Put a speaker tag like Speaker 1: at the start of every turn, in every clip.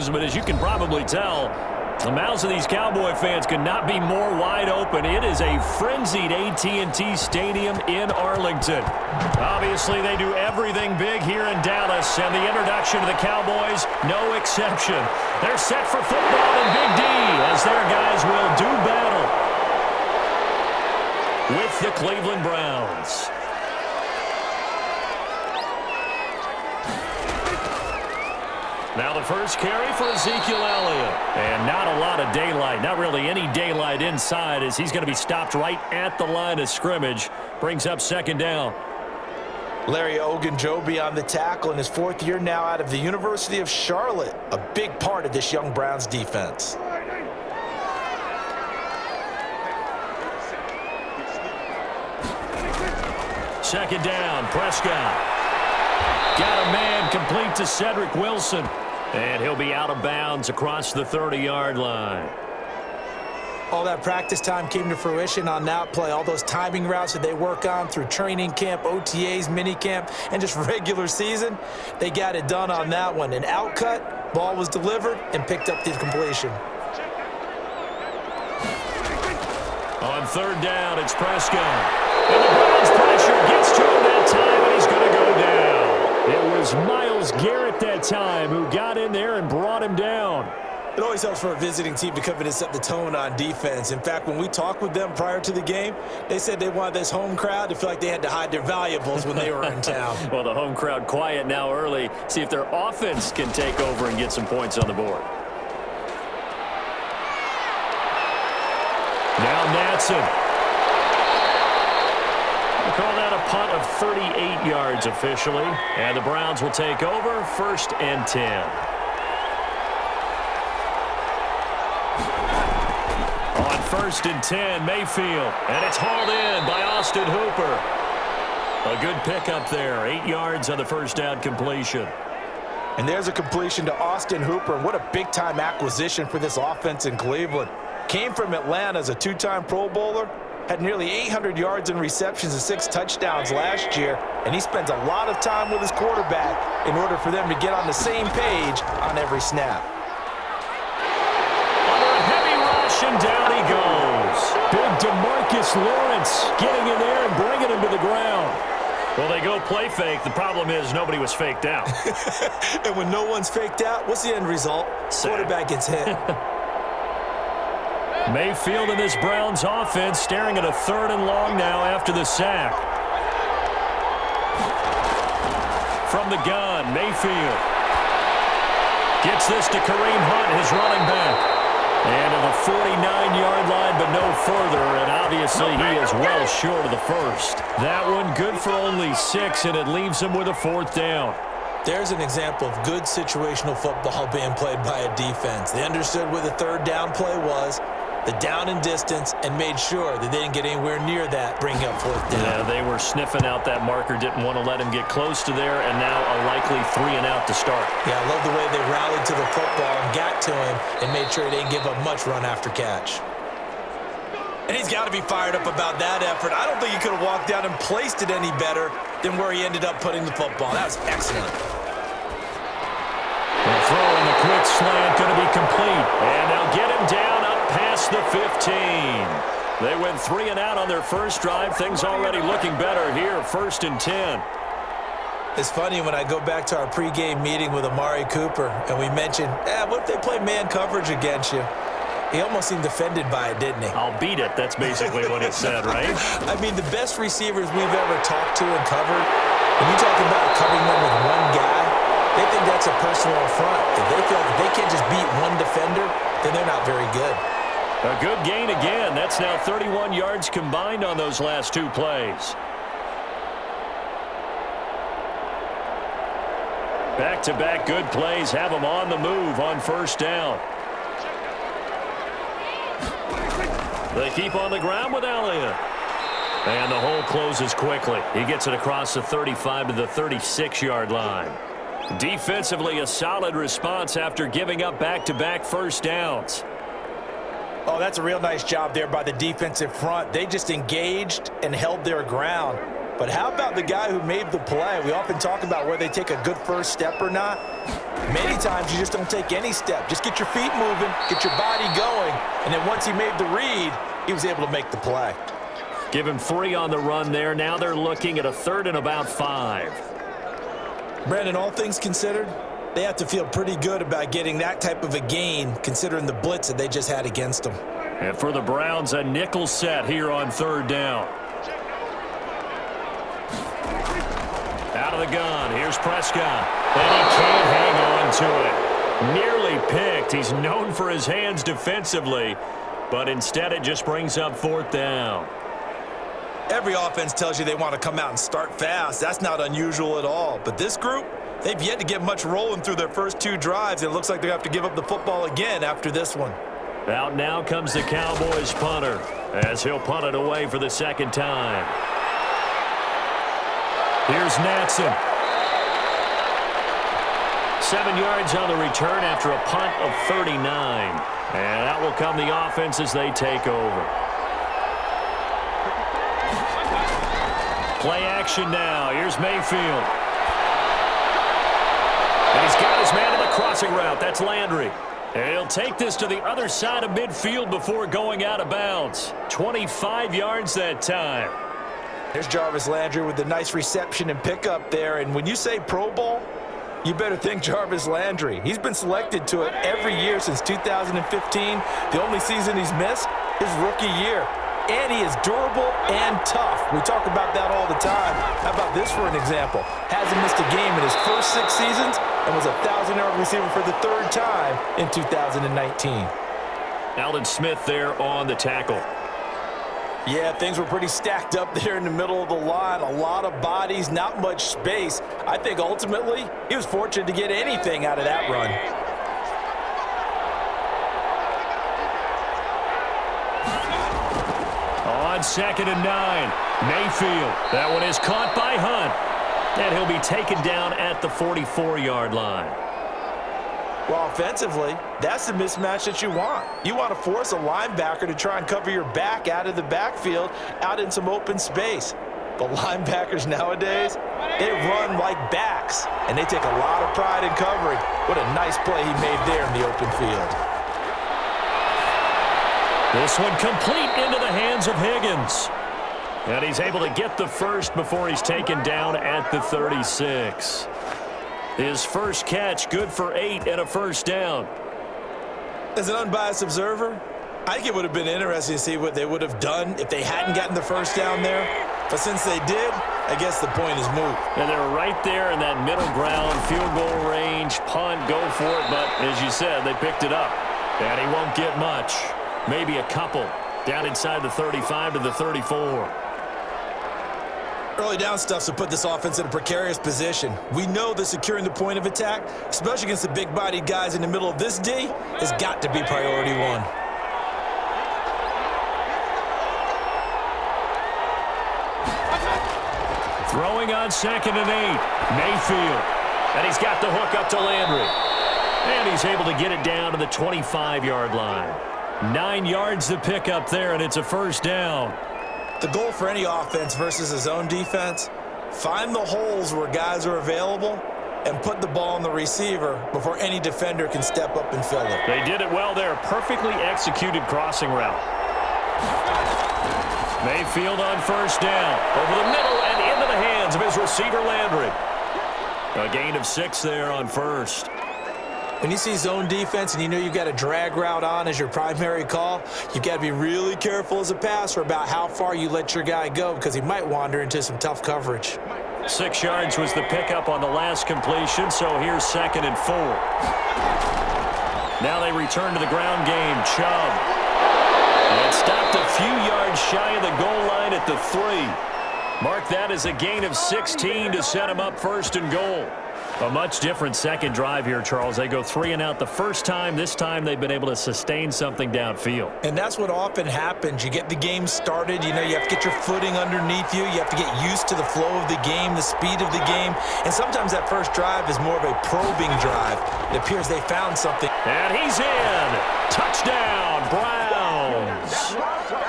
Speaker 1: enthusiasm, but as you can probably tell, the mouths of these Cowboy fans could not be more wide open. It is a frenzied AT&T Stadium in Arlington. Obviously, they do everything big here in Dallas, and the introduction to the Cowboys, no exception. They're set for football in Big D as their guys will do battle with the Cleveland Browns. Now the first carry for Ezekiel Elliott. And not a lot of daylight, not really any daylight inside, as he's going to be stopped right at the line of scrimmage. Brings up second down.
Speaker 2: Larry Ogunjobi on the tackle in his fourth year now out of the University of Charlotte. A big part of this young Browns defense.
Speaker 1: Second down, Prescott. Got a man complete to Cedric Wilson. And he'll be out of bounds across the 30-yard line.
Speaker 2: All that practice time came to fruition on that play. All those timing routes that they work on through training camp, OTAs, minicamp, and just regular season, they got it done on that one. An outcut, ball was delivered, and picked up the completion.
Speaker 1: On third down, it's Prescott. And the Browns pressure gets to him that time, and he's going to go down. It was Myles Garrett that time who got in there and brought him down.
Speaker 2: It always helps for a visiting team to come in and set the tone on defense. In fact, when we talked with them prior to the game, they said they wanted this home crowd to feel like they had to hide their valuables when they were in town.
Speaker 1: Well, the home crowd quiet now early. See if their offense can take over and get some points on the board. Now Natson. Call that a punt of 38 yards officially. And the Browns will take over, 1st and 10. On 1st and 10, Mayfield. And it's hauled in by Austin Hooper. A good pickup there, 8 yards on the first down completion.
Speaker 2: And there's a completion to Austin Hooper. What a big-time acquisition for this offense in Cleveland. Came from Atlanta as a 2-time Pro Bowler. Had nearly 800 yards in receptions and 6 touchdowns last year, and he spends a lot of time with his quarterback in order for them to get on the same page on every snap.
Speaker 1: Under a heavy rush, and down he goes. Big DeMarcus Lawrence getting in there and bringing him to the ground. Well, they go play fake. The problem is nobody was faked out.
Speaker 2: And when no one's faked out, what's the end result? Quarterback gets hit.
Speaker 1: Mayfield and this Browns offense staring at a 3rd and long now after the sack. From the gun, Mayfield gets this to Kareem Hunt, his running back. And to the 49-yard line, but no further, and obviously he is well short of the first. That one good for only 6, and it leaves him with a 4th down.
Speaker 2: There's an example of good situational football being played by a defense. They understood where the 3rd down play was, the down and distance, and made sure that they didn't get anywhere near that, bring up 4th down.
Speaker 1: Yeah, they were sniffing out that marker, didn't want to let him get close to there, and now a likely 3 and out to start.
Speaker 2: Yeah, I love the way they rallied to the football and got to him and made sure they didn't give up much run after catch. And he's got to be fired up about that effort. I don't think he could have walked down and placed it any better than where he ended up putting the football. That was excellent.
Speaker 1: The throw in the quick slant going to be complete, and they'll get him down up past the 15. They went 3 and out on their first drive. Things already looking better here, 1st and 10.
Speaker 2: It's funny when I go back to our pregame meeting with Amari Cooper, and we mentioned, what if they play man coverage against you? He almost seemed offended by it, didn't he?
Speaker 1: I'll beat it. That's basically what he said, right?
Speaker 2: I mean, the best receivers we've ever talked to and covered, when you talk about covering them with one guy, they think that's a personal affront. If they feel like they can't just beat one defender, then they're not very good.
Speaker 1: A good gain again. That's now 31 yards combined on those last 2 plays. Back-to-back good plays have them on the move on 1st down. They keep on the ground with Elliott. And the hole closes quickly. He gets it across the 35 to the 36-yard line. Defensively, a solid response after giving up back-to-back first downs.
Speaker 2: Oh, that's a real nice job there by the defensive front. They just engaged and held their ground. But how about the guy who made the play? We often talk about where they take a good first step or not. Many times you just don't take any step. Just get your feet moving, get your body going, and then once he made the read, he was able to make the play.
Speaker 1: Give him 3 on the run there. Now they're looking at a 3rd and about 5.
Speaker 2: Brandon, all things considered, they have to feel pretty good about getting that type of a gain considering the blitz that they just had against them.
Speaker 1: And for the Browns, a nickel set here on 3rd down. Out of the gun, here's Prescott. And he can't hang on to it. Nearly picked. He's known for his hands defensively, but instead it just brings up 4th down.
Speaker 2: Every offense tells you they want to come out and start fast. That's not unusual at all. But this group, they've yet to get much rolling through their first 2 drives. It looks like they have to give up the football again after this one.
Speaker 1: Out now comes the Cowboys punter as he'll punt it away for the 2nd time. Here's Natson. 7 yards on the return after a punt of 39. And that will come the offense as they take over. Play action now. Here's Mayfield. And he's got his man in the crossing route. That's Landry. And he'll take this to the other side of midfield before going out of bounds. 25 yards that time.
Speaker 2: There's Jarvis Landry with a nice reception and pickup there. And when you say Pro Bowl, you better think Jarvis Landry. He's been selected to it every year since 2015. The only season he's missed is rookie year. And he is durable and tough. We talk about that all the time. How about this for an example? Hasn't missed a game in his first 6 seasons and was a 1,000-yard receiver for the 3rd time in 2019.
Speaker 1: Alden Smith there on the tackle.
Speaker 2: Yeah, things were pretty stacked up there in the middle of the line. A lot of bodies, not much space. I think ultimately he was fortunate to get anything out of that run.
Speaker 1: On 2nd and 9, Mayfield. That one is caught by Hunt. And he'll be taken down at the 44-yard line.
Speaker 2: Well, offensively, that's the mismatch that you want. You want to force a linebacker to try and cover your back out of the backfield, out in some open space. But linebackers nowadays, they run like backs, and they take a lot of pride in covering. What a nice play he made there in the open field.
Speaker 1: This one complete into the hands of Higgins. And he's able to get the first before he's taken down at the 36. His first catch, good for 8 and a first down.
Speaker 2: As an unbiased observer, I think it would have been interesting to see what they would have done if they hadn't gotten the first down there. But since they did, I guess the point is moot.
Speaker 1: And they're right there in that middle ground, field goal range, punt, go for it. But as you said, they picked it up. And he won't get much. Maybe a couple down inside the 35 to the 34.
Speaker 2: Early down stuff to put this offense in a precarious position. We know that securing the point of attack, especially against the big-bodied guys in the middle of this D, has got to be priority 1.
Speaker 1: Throwing on 2nd and 8, Mayfield. And he's got the hook up to Landry. And he's able to get it down to the 25-yard line. 9 yards to pick up there, and it's a first down.
Speaker 2: The goal for any offense versus his own defense, find the holes where guys are available and put the ball on the receiver before any defender can step up and fill it.
Speaker 1: They did it well there. Perfectly executed crossing route. Mayfield on first down. Over the middle and into the hands of his receiver, Landry. A gain of 6 there on first.
Speaker 2: When you see zone defense and you know you've got a drag route on as your primary call, you've got to be really careful as a passer about how far you let your guy go because he might wander into some tough coverage.
Speaker 1: 6 yards was the pickup on the last completion, so here's 2nd and 4. Now they return to the ground game. Chubb. And stopped a few yards shy of the goal line at the 3. Mark that as a gain of 16 to set him up 1st and goal. A much different second drive here, Charles. They go 3 and out the first time. This time they've been able to sustain something downfield.
Speaker 2: And that's what often happens. You get the game started. You know, you have to get your footing underneath you. You have to get used to the flow of the game, the speed of the game. And sometimes that first drive is more of a probing drive. It appears they found something.
Speaker 1: And he's in. Touchdown, Browns.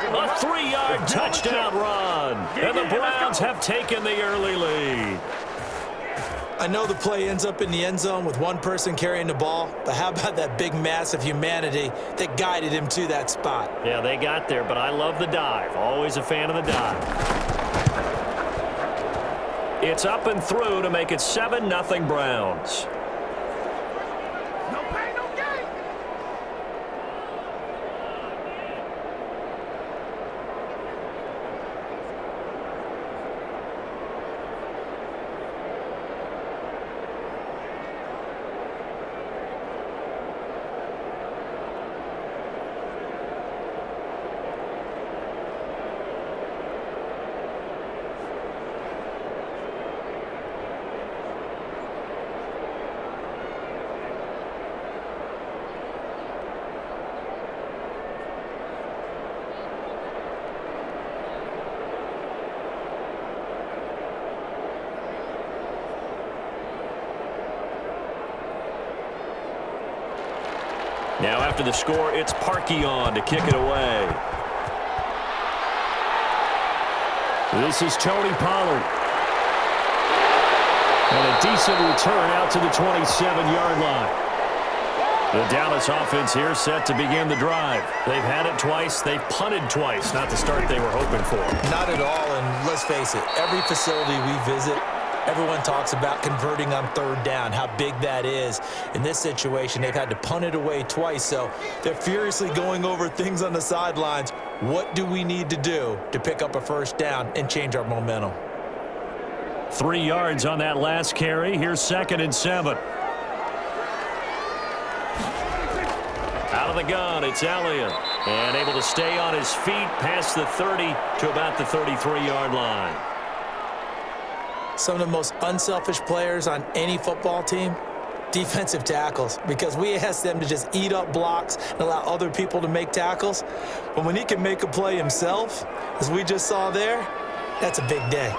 Speaker 1: A 3-yard touchdown run. And the Browns Cowboys have taken the early lead.
Speaker 2: I know the play ends up in the end zone with one person carrying the ball, but how about that big mass of humanity that guided him to that spot?
Speaker 1: Yeah, they got there, but I love the dive. Always a fan of the dive. It's up and through to make it 7-0 Browns. Now after the score, it's Parkey on to kick it away. This is Tony Pollard. And a decent return out to the 27-yard line. The Dallas offense here set to begin the drive. They've had it twice. They've punted twice. Not the start they were hoping for.
Speaker 2: Not at all, and let's face it, every facility we visit, everyone talks about converting on third down, how big that is. In this situation, they've had to punt it away twice, so they're furiously going over things on the sidelines. What do we need to do to pick up a first down and change our momentum?
Speaker 1: 3 yards on that last carry. Here's 2nd and 7. Out of the gun, it's Elliott. And able to stay on his feet past the 30 to about the 33-yard line.
Speaker 2: Some of the most unselfish players on any football team, defensive tackles, because we ask them to just eat up blocks and allow other people to make tackles. But when he can make a play himself, as we just saw there, that's a big day.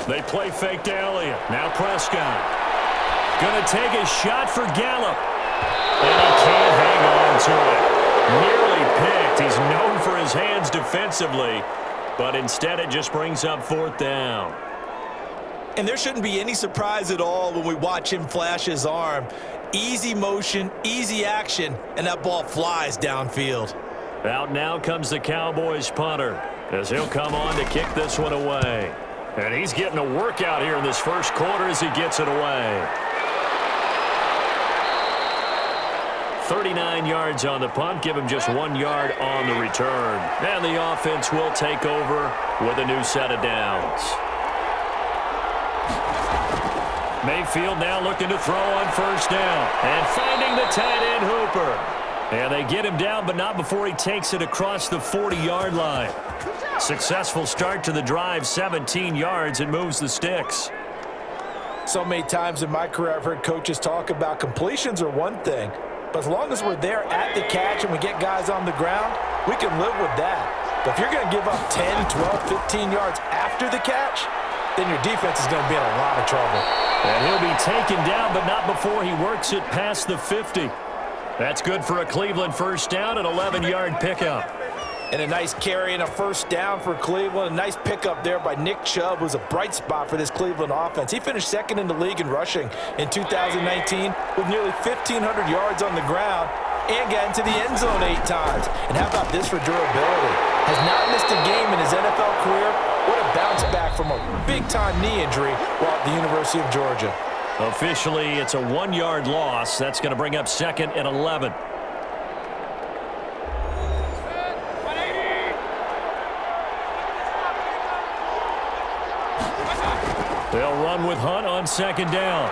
Speaker 1: They play fake to Elliott. Now Prescott. Going to take a shot for Gallup. And he can't hang on to it. Nearly picked. He's known for his hands defensively, but instead it just brings up 4th down.
Speaker 2: And there shouldn't be any surprise at all when we watch him flash his arm. Easy motion, easy action, and that ball flies downfield.
Speaker 1: Out now comes the Cowboys punter, as he'll come on to kick this one away. And he's getting a workout here in this first quarter as he gets it away. 39 yards on the punt, give him just 1 yard on the return. And the offense will take over with a new set of downs. Mayfield now looking to throw on first down. And finding the tight end Hooper. And they get him down, but not before he takes it across the 40-yard line. Successful start to the drive, 17 yards, and moves the sticks.
Speaker 2: So many times in my career I've heard coaches talk about completions are one thing, but as long as we're there at the catch and we get guys on the ground, we can live with that. But if you're going to give up 10, 12, 15 yards after the catch, then your defense is going to be in a lot of trouble.
Speaker 1: And he'll be taken down, but not before he works it past the 50. That's good for a Cleveland first down, an 11-yard pickup.
Speaker 2: And a nice carry and a first down for Cleveland. A nice pickup there by Nick Chubb, who's a bright spot for this Cleveland offense. He finished 2nd in the league in rushing in 2019 with nearly 1,500 yards on the ground and got into the end zone 8 times. And how about this for durability? Has not missed a game in his NFL career. What a bounce back from a big-time knee injury while at the University of Georgia.
Speaker 1: Officially, it's a 1-yard loss. That's going to bring up 2nd and 11. They'll run with Hunt on 2nd down.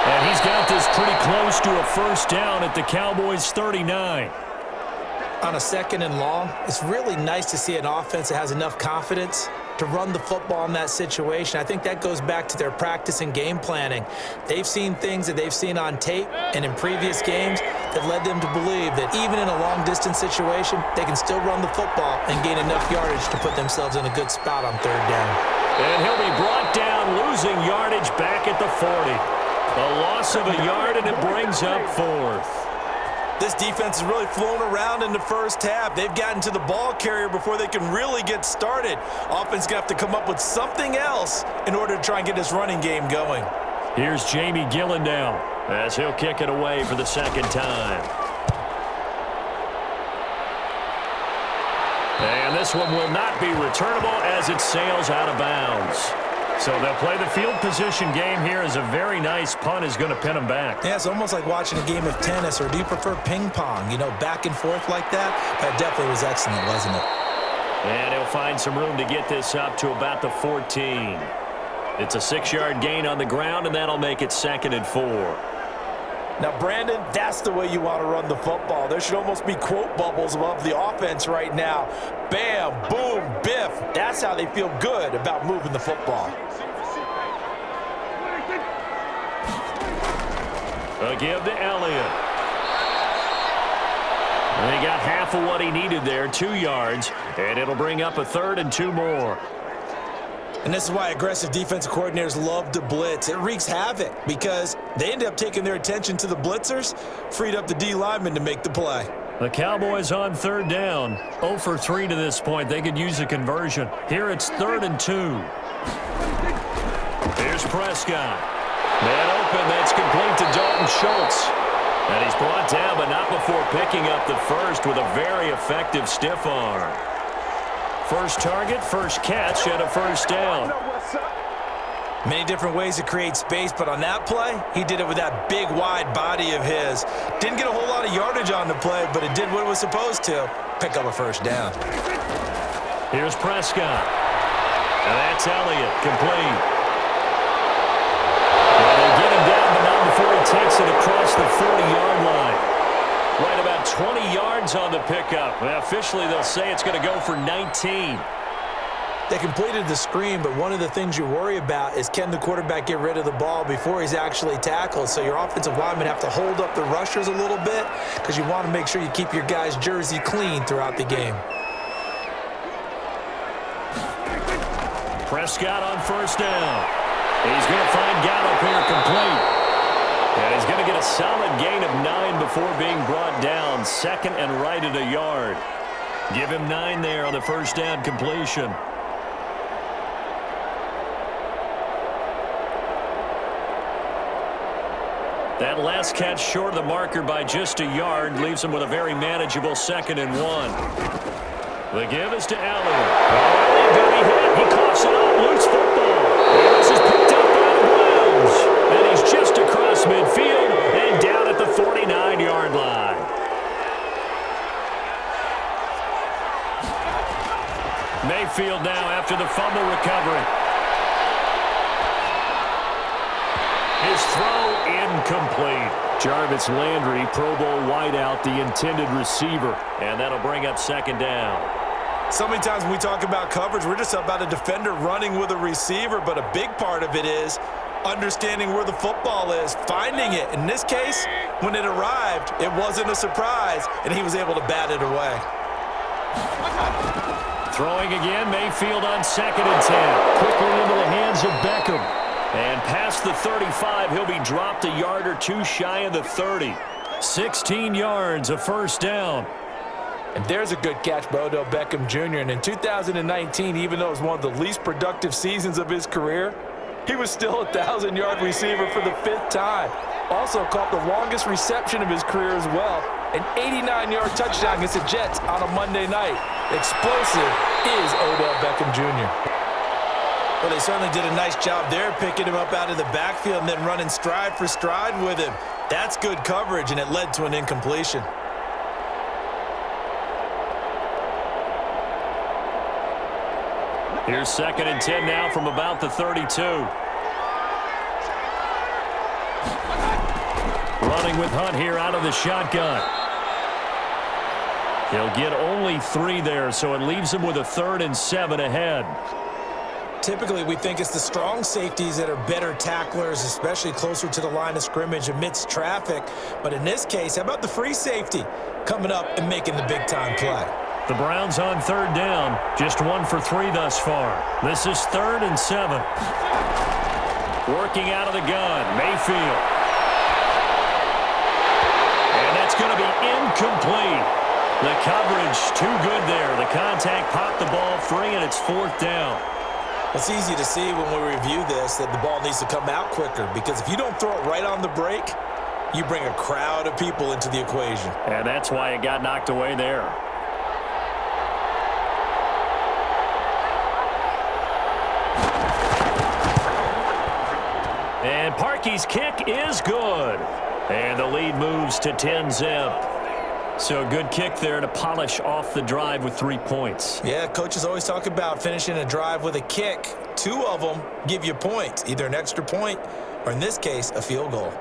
Speaker 1: And he's got this pretty close to a first down at the Cowboys' 39.
Speaker 2: On a 2nd and long, it's really nice to see an offense that has enough confidence to run the football in that situation. I think that goes back to their practice and game planning. They've seen things that they've seen on tape and in previous games that led them to believe that even in a long-distance situation, they can still run the football and gain enough yardage to put themselves in a good spot on 3rd down.
Speaker 1: And he'll be brought down, losing yardage back at the 40. A loss of a yard, and it brings up 4th.
Speaker 2: This defense is really flown around in the first half. They've gotten to the ball carrier before they can really get started. Offense going to have to come up with something else in order to try and get this running game going.
Speaker 1: Here's Jamie Gillen now as he'll kick it away for the second time. And this one will not be returnable as it sails out of bounds. So they'll play the field position game here as a very nice punt is going to pin them back.
Speaker 2: Yeah, it's almost like watching a game of tennis, or do you prefer ping pong? You know, back and forth like that? That definitely was excellent, wasn't it?
Speaker 1: And he'll find some room to get this up to about the 14. It's a 6-yard gain on the ground, and that'll make it 2nd and 4.
Speaker 2: Now, Brandon, that's the way you want to run the football. There should almost be quote bubbles above the offense right now. Bam, boom, biff. That's how they feel good about moving the football.
Speaker 1: A give to Elliott. And he got half of what he needed there, 2 yards, and it'll bring up a 3rd and 2 more.
Speaker 2: And this is why aggressive defensive coordinators love to blitz. It wreaks havoc because they end up taking their attention to the blitzers, freed up the D lineman to make the play.
Speaker 1: The Cowboys on 3rd down, 0 for 3 to this point. They could use a conversion. Here it's 3rd and 2. Here's Prescott. Man open, that's complete to Dalton Schultz. And he's brought down, but not before picking up the first with a very effective stiff arm. First target, first catch, and a 1st down.
Speaker 2: Many different ways to create space, but on that play, he did it with that big, wide body of his. Didn't get a whole lot of yardage on the play, but it did what it was supposed to, pick up a 1st down.
Speaker 1: Here's Prescott. And that's Elliott, complete. And they get him down, but not before he takes it across the 40-yard line. Right about 20 yards on the pickup. Well, officially, they'll say it's going to go for 19.
Speaker 2: They completed the screen, but one of the things you worry about is can the quarterback get rid of the ball before he's actually tackled? So your offensive linemen have to hold up the rushers a little bit because you want to make sure you keep your guy's jersey clean throughout the game.
Speaker 1: Prescott on 1st down. He's going to find Gallup here complete. And he's going to get a solid gain of 9 before being brought down. 2nd and right at a yard. Give him 9 there on the 1st down completion. That last catch short of the marker by just a yard leaves him with a very manageable 2nd and 1. The give is to Elliott. Elliott got hit. He coughs it up. Loose football. And this is picked up out of bounds. And he's just across midfield and down at the 49-yard line. Mayfield now after the fumble recovery. His throw incomplete. Jarvis Landry, Pro Bowl wideout, the intended receiver. And that'll bring up 2nd down.
Speaker 2: So many times when we talk about coverage, we're just about a defender running with a receiver, but a big part of it is understanding where the football is, finding it. In this case, when it arrived, it wasn't a surprise, and he was able to bat it away.
Speaker 1: Throwing again, Mayfield on 2nd and 10. Quickly into the hands of Beckham. And past the 35, he'll be dropped a yard or 2 shy of the 30. 16 yards, a 1st down.
Speaker 2: And there's a good catch by Odell Beckham Jr. And in 2019, even though it was one of the least productive seasons of his career, he was still a 1,000-yard receiver for the 5th time. Also caught the longest reception of his career as well. An 89-yard touchdown against the Jets on a Monday night. Explosive is Odell Beckham Jr. Well, they certainly did a nice job there, picking him up out of the backfield and then running stride for stride with him. That's good coverage, and it led to an incompletion.
Speaker 1: Here's 2nd and 10 now from about the 32. Running with Hunt here out of the shotgun. He'll get only 3 there, so it leaves him with a 3rd and 7 ahead.
Speaker 2: Typically, we think it's the strong safeties that are better tacklers, especially closer to the line of scrimmage amidst traffic. But in this case, how about the free safety coming up and making the big-time play?
Speaker 1: The Browns on 3rd down, just 1 for 3 thus far. This is 3rd and 7. Working out of the gun, Mayfield. And That's going to be incomplete. The coverage too good there. The contact popped the ball free, and it's 4th down.
Speaker 2: It's easy to see when we review this that the ball needs to come out quicker, because if you don't throw it right on the break, you bring a crowd of people into the equation.
Speaker 1: And that's why it got knocked away there. And Parkey's kick is good. And the lead moves to 10-zip. So a good kick there to polish off the drive with 3 points.
Speaker 2: Yeah, coaches always talk about finishing a drive with a kick. 2 of them give you points, either an extra point or, in this case, a field goal.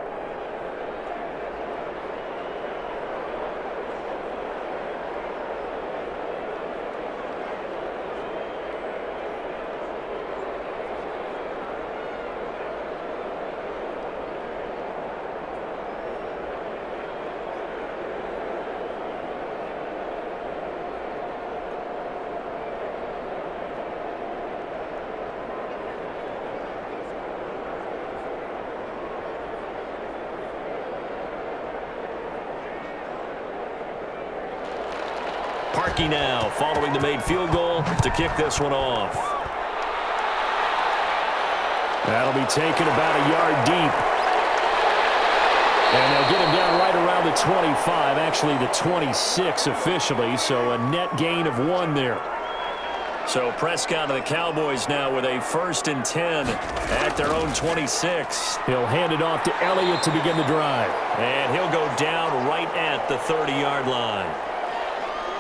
Speaker 1: Parkey now following the made field goal to kick this one off. That'll be taken about a yard deep. And they'll get him down right around the 25, actually the 26 officially, so a net gain of 1 there. So Prescott of the Cowboys now with a 1st and 10 at their own 26. He'll hand it off to Elliott to begin the drive. And he'll go down right at the 30-yard line.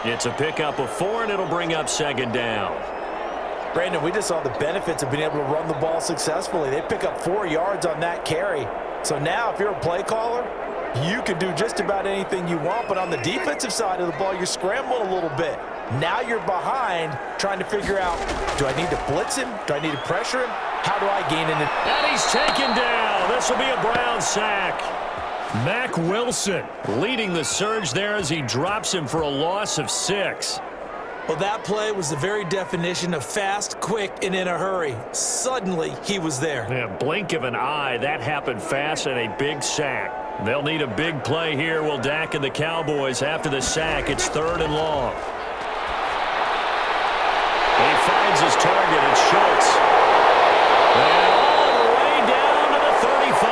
Speaker 1: It's a pickup of 4, and it'll bring up 2nd down.
Speaker 2: Brandon, we just saw the benefits of being able to run the ball successfully. They pick up 4 yards on that carry. So now if you're a play caller, you can do just about anything you want. But on the defensive side of the ball, you're scrambling a little bit. Now you're behind trying to figure out, do I need to blitz him? Do I need to pressure him? How do I gain an...
Speaker 1: And he's taken down. This will be a Brown sack. Mack Wilson leading the surge there as he drops him for a loss of 6.
Speaker 2: Well, that play was the very definition of fast, quick, and in a hurry. Suddenly, he was there.
Speaker 1: Yeah, blink of an eye, that happened fast, and a big sack. They'll need a big play here, will Dak and the Cowboys. After the sack, it's 3rd and long. He finds his target. It's Schultz. And all the way down to the 35.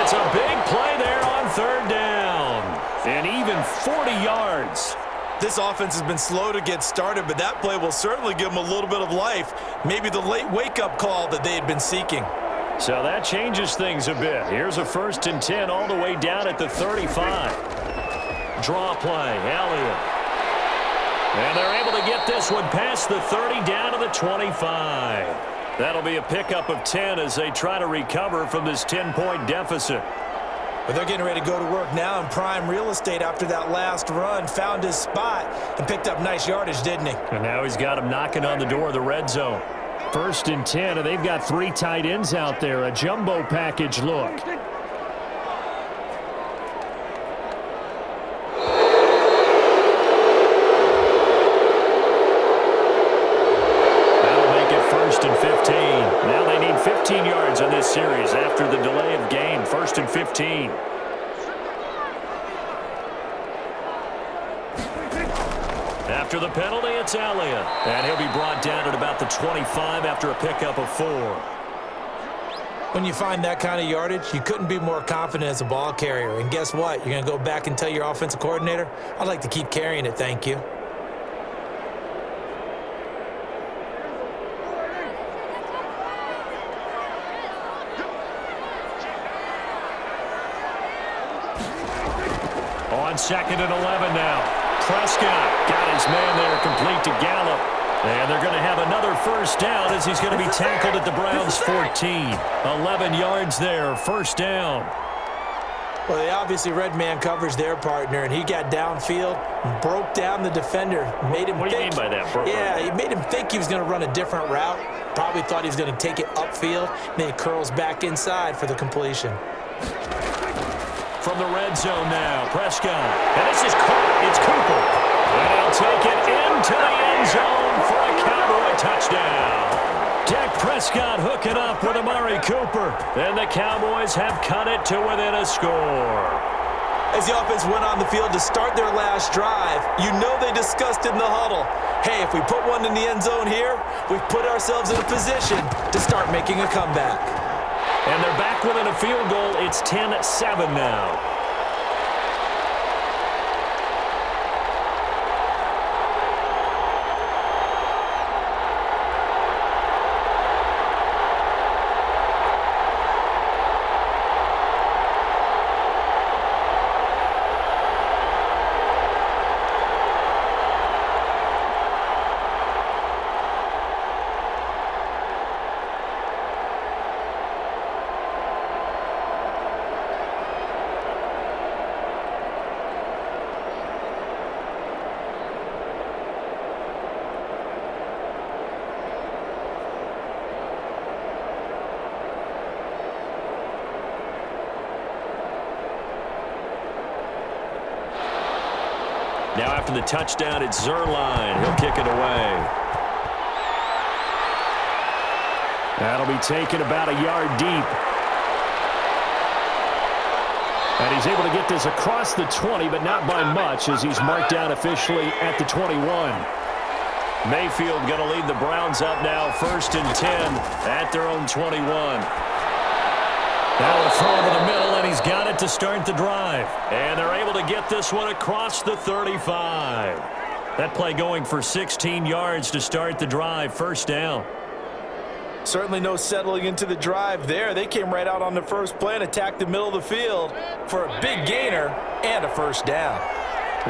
Speaker 1: It's a big play there on 3rd down. And even 40 yards.
Speaker 2: This offense has been slow to get started, but that play will certainly give them a little bit of life. Maybe the late wake-up call that they had been seeking.
Speaker 1: So that changes things a bit. Here's a 1st and 10 all the way down at the 35. Draw play, Elliott. And they're able to get this one past the 30 down to the 25. That'll be a pickup of 10 as they try to recover from this 10-point deficit.
Speaker 2: But they're getting ready to go to work now in prime real estate after that last run. Found his spot and picked up nice yardage, didn't he?
Speaker 1: And now he's got him knocking on the door of the red zone. 1st and 10, and they've got 3 tight ends out there. A jumbo package look. That'll make it 1st and 15. Now they need 15 yards on this series after the delay of game. 1st and 15. After the penalty, it's Elliott. And he'll be brought down at about the 25 after a pickup of 4.
Speaker 2: When you find that kind of yardage, you couldn't be more confident as a ball carrier. And guess what? You're going to go back and tell your offensive coordinator, I'd like to keep carrying it, thank you.
Speaker 1: On 2nd and 11 now. Prescott got his man there complete to Gallup. And they're going to have another 1st down as he's going to be tackled at the Browns' 14. 11 yards there, 1st down.
Speaker 2: Well, they obviously read man coverage their partner, and he got downfield and broke down the defender. Made him
Speaker 1: what do you mean by that?
Speaker 2: Yeah, he made him think he was going to run a different route. Probably thought he was going to take it upfield. Then he curls back inside for the completion.
Speaker 1: From the red zone now, Prescott. And this is caught. It's Cooper. And he'll take it into the end zone for a Cowboy touchdown. Dak Prescott hooking up with Amari Cooper. And the Cowboys have cut it to within a score.
Speaker 2: As the offense went on the field to start their last drive, you know they discussed in the huddle, hey, if we put one in the end zone here, we've put ourselves in a position to start making a comeback.
Speaker 1: And they're back within a field goal. It's 10-7 now. Now after the touchdown, it's Zerline. He'll kick it away. That'll be taken about a yard deep. And he's able to get this across the 20, but not by much, as he's marked down officially at the 21. Mayfield going to lead the Browns up now, 1st and 10 at their own 21. Now a throw over the middle, and he's got it to start the drive. And they're able to get this one across the 35. That play going for 16 yards to start the drive, 1st down.
Speaker 2: Certainly no settling into the drive there. They came right out on the first play and attacked the middle of the field for a big gainer and a 1st down.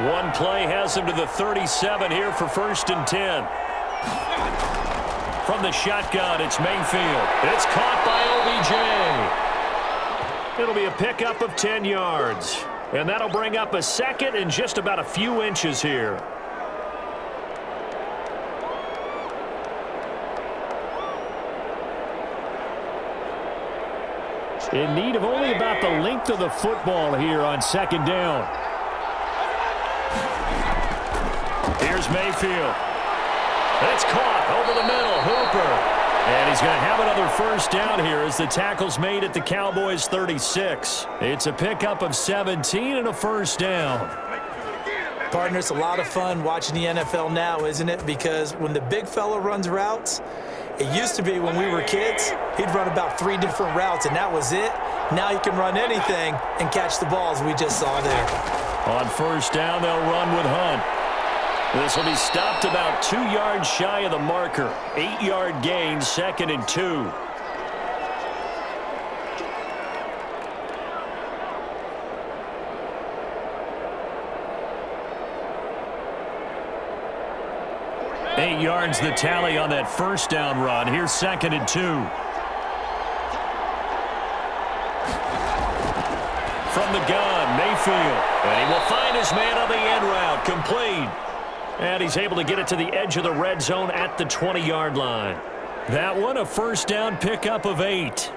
Speaker 1: One play has him to the 37 here for 1st and 10. From the shotgun, it's Mayfield. It's caught by OBJ. It'll be a pickup of 10 yards. And that'll bring up a 2nd and just about a few inches here. In need of only about the length of the football here on 2nd down. Here's Mayfield. It's caught over the middle. Hooper. And he's going to have another 1st down here as the tackle's made at the Cowboys 36. It's a pickup of 17 and a 1st down.
Speaker 2: Partner, it's a lot of fun watching the NFL now, isn't it? Because when the big fella runs routes, it used to be when we were kids, he'd run about 3 different routes, and that was it. Now he can run anything and catch the balls we just saw there.
Speaker 1: On 1st down, they'll run with Hunt. This will be stopped about 2 yards shy of the marker. 8-yard gain, 2nd and 2. Eight yards the tally on that 1st down run. Here's 2nd and 2. From the gun, Mayfield. And he will find his man on the end route. Complete. And he's able to get it to the edge of the red zone at the 20-yard line. That one, a 1st down pickup of 8.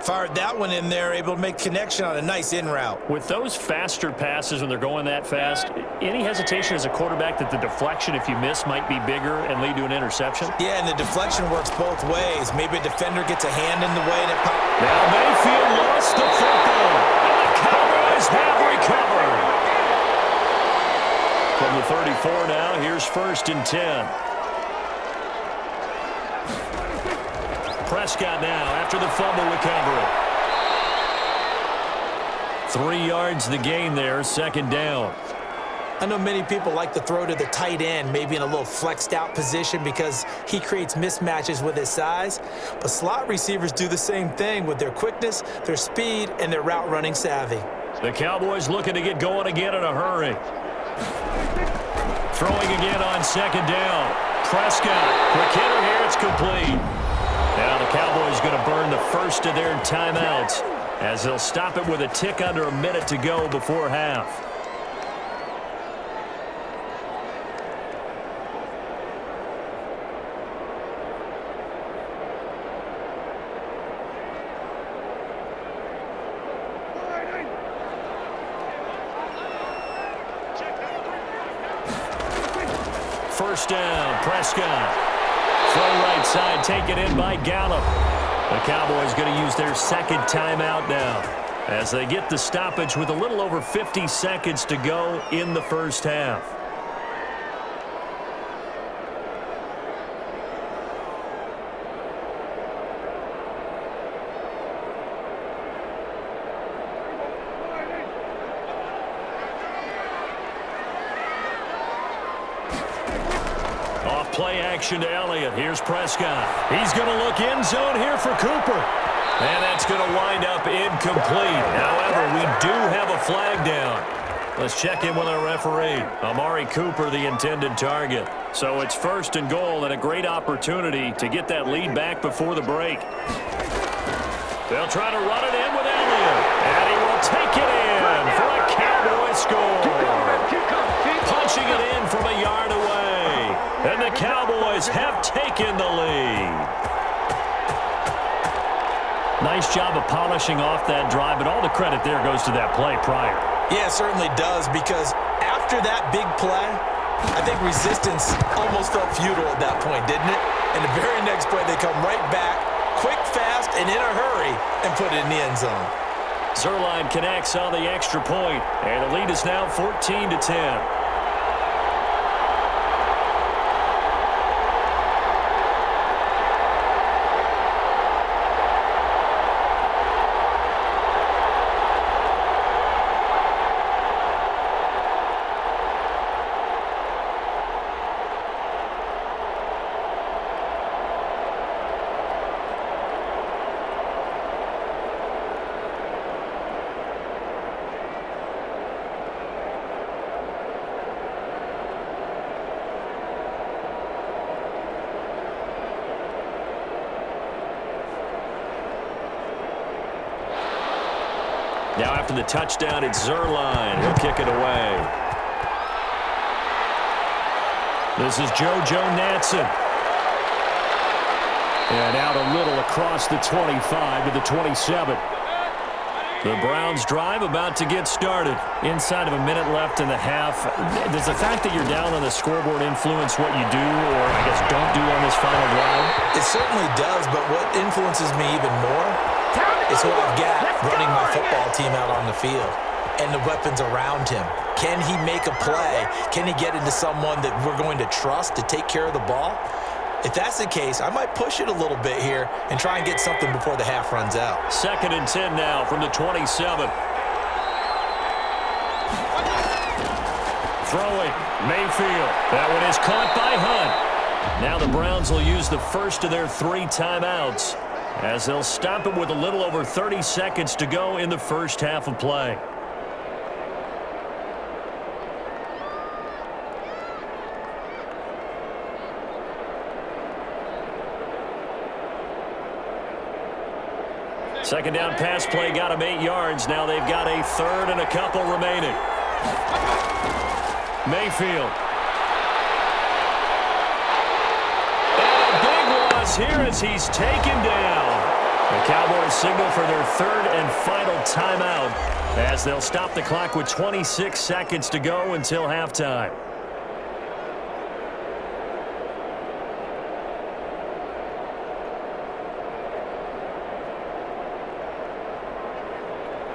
Speaker 2: Fired that one in there, able to make connection on a nice in route.
Speaker 1: With those faster passes when they're going that fast, any hesitation as a quarterback that the deflection, if you miss, might be bigger and lead to an interception?
Speaker 2: Yeah, and the deflection works both ways. Maybe a defender gets a hand in the way and it pops.
Speaker 1: Now Mayfield lost the football. And the Cowboys have recovered. From the 34 now, here's 1st and 10. Prescott now after the fumble recovery. 3 yards the gain there, 2nd down.
Speaker 2: I know many people like to throw to the tight end, maybe in a little flexed out position because he creates mismatches with his size. But slot receivers do the same thing with their quickness, their speed, and their route running savvy.
Speaker 1: The Cowboys looking to get going again in a hurry. Throwing again on 2nd down. Prescott, quick hitter here, it's complete. Now the Cowboys going to burn the first of their timeouts as they'll stop it with a tick under a minute to go before half. First down, Prescott. Throw right side, taken in by Gallup. The Cowboys going to use their 2nd timeout now. as they get the stoppage with a little over 50 seconds to go in the first half. Play action to Elliott. Here's Prescott. He's going to look end zone here for Cooper. And that's going to wind up incomplete. However, we do have a flag down. Let's check in with our referee. Amari Cooper, the intended target. So it's 1st and goal and a great opportunity to get that lead back before the break. They'll try to run it in with Elliott. And he will take it in for a Cowboy score. Punching it in from a yard away. And the Cowboys have taken the lead. Nice job of polishing off that drive, but all the credit there goes to that play prior.
Speaker 2: Yeah, it certainly does, because after that big play, I think resistance almost felt futile at that point, didn't it? And the very next play, they come right back, quick, fast, and in a hurry, and put it in the end zone.
Speaker 1: Zuerlein connects on the extra point, and the lead is now 14-10. Now after the touchdown, it's Zuerlein. He'll kick it away. This is JoJo Natson. And out a little across the 25 to the 27. The Browns drive about to get started. Inside of a minute left in the half. Does the fact that you're down on the scoreboard influence what you do, or I guess don't do on this final drive?
Speaker 2: It certainly does, but what influences me even more is who I've got running my football team out on the field and the weapons around him. Can he make a play? Can he get into someone that we're going to trust to take care of the ball? If that's the case, I might push it a little bit here and try and get something before the half runs out.
Speaker 1: 2nd and 10 now from the 27. Throwing, Mayfield. That one is caught by Hunt. Now the Browns will use the first of their 3 timeouts as they'll stop it with a little over 30 seconds to go in the first half of play. Second down pass play got him 8 yards. Now they've got a 3rd and a couple remaining. Mayfield. And a big loss here as he's taken down. The Cowboys signal for their 3rd and final timeout as they'll stop the clock with 26 seconds to go until halftime.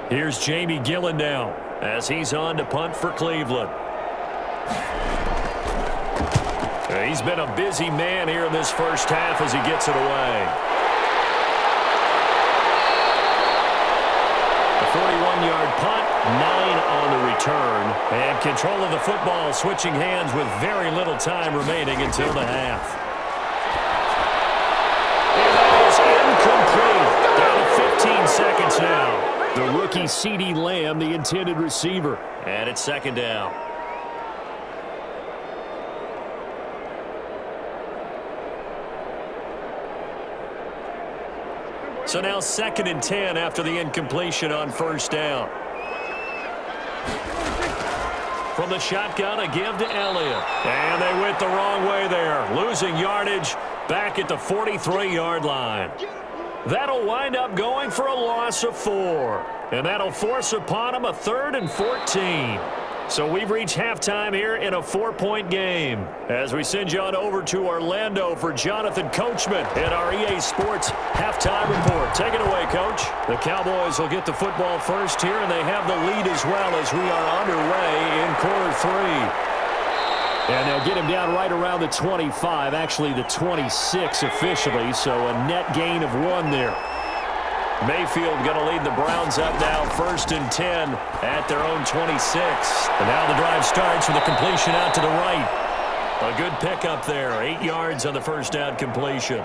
Speaker 1: Here's Jamie Gillen now as he's on to punt for Cleveland. He's been a busy man here in this first half as he gets it away. A 41-yard punt, 9 on the return. And control of the football switching hands with very little time remaining until the half. And that is incomplete. Down to 15 seconds now. The rookie CeeDee Lamb, the intended receiver. And it's 2nd down. So now 2nd and 10 after the incompletion on 1st down. From the shotgun, a give to Elliott. And they went the wrong way there. Losing yardage back at the 43-yard line. That'll wind up going for a loss of 4. And that'll force upon him a 3rd and 14. So we've reached halftime here in a 4-point game as we send you on over to Orlando for Jonathan Coachman in our EA Sports halftime report. Take it away, Coach. The Cowboys will get the football first here, and they have the lead as well as we are underway in quarter 3. And they'll get him down right around the 25, actually the 26 officially, so a net gain of 1 there. Mayfield going to lead the Browns up now, 1st and 10 at their own 26. And now the drive starts with a completion out to the right. A good pickup there, 8 yards on the first down completion.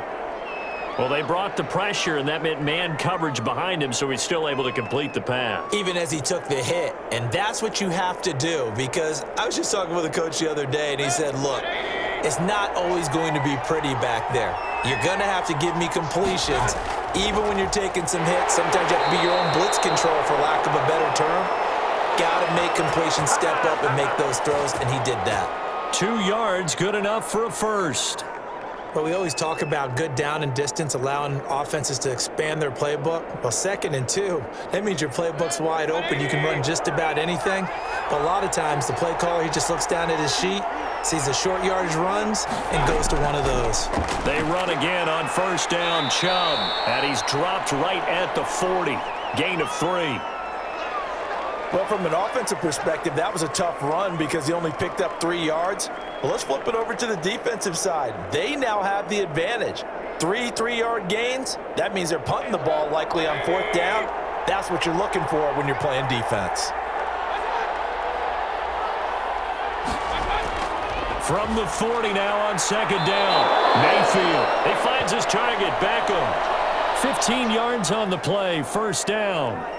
Speaker 1: Well, they brought the pressure, and that meant man coverage behind him, so he's still able to complete the pass.
Speaker 2: Even as he took the hit, and that's what you have to do, because I was just talking with a coach the other day, and he said, look, it's not always going to be pretty back there. You're going to have to give me completions. Even when you're taking some hits, sometimes you have to be your own blitz control, for lack of a better term. Got to make completions step up and make those throws, and he did that.
Speaker 1: 2 yards, good enough for a first.
Speaker 2: But we always talk about good down and distance, allowing offenses to expand their playbook. Well, 2nd and 2, that means your playbook's wide open. You can run just about anything. But a lot of times, the play caller, he just looks down at his sheet, sees the short yardage runs, and goes to one of those.
Speaker 1: They run again on 1st down, Chubb. And he's dropped right at the 40. Gain of 3.
Speaker 2: Well, from an offensive perspective, that was a tough run because he only picked up 3 yards. Well, let's flip it over to the defensive side. They now have the advantage. 3 3-yard gains, that means they're punting the ball likely on 4th down. That's what you're looking for when you're playing defense.
Speaker 1: From the 40 now on 2nd down. Mayfield, he finds his target, Beckham. 15 yards on the play, 1st down.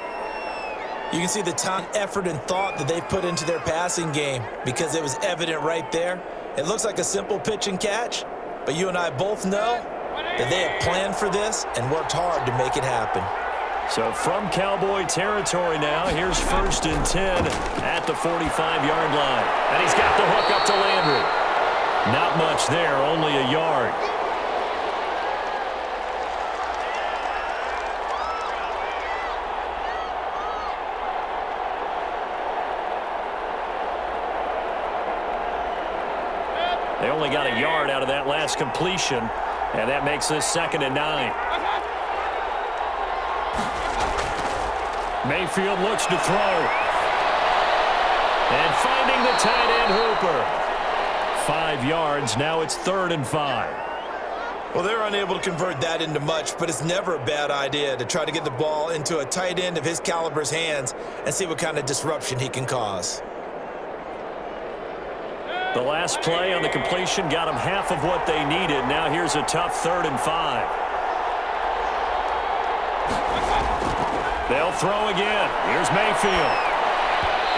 Speaker 2: You can see the time, effort, and thought that they've put into their passing game because it was evident right there. It looks like a simple pitch and catch, but you and I both know that they have planned for this and worked hard to make it happen.
Speaker 1: So from Cowboy territory now, here's 1st and 10 at the 45-yard line. And he's got the hook up to Landry. Not much there, only a yard. They only got a yard out of that last completion, and that makes this 2nd and 9. Mayfield looks to throw. And finding the tight end Hooper. 5 yards, now it's 3rd and 5.
Speaker 2: Well, they're unable to convert that into much, but it's never a bad idea to try to get the ball into a tight end of his caliber's hands and see what kind of disruption he can cause.
Speaker 1: The last play on the completion got them half of what they needed. Now here's a tough 3rd and 5. They'll throw again. Here's Mayfield.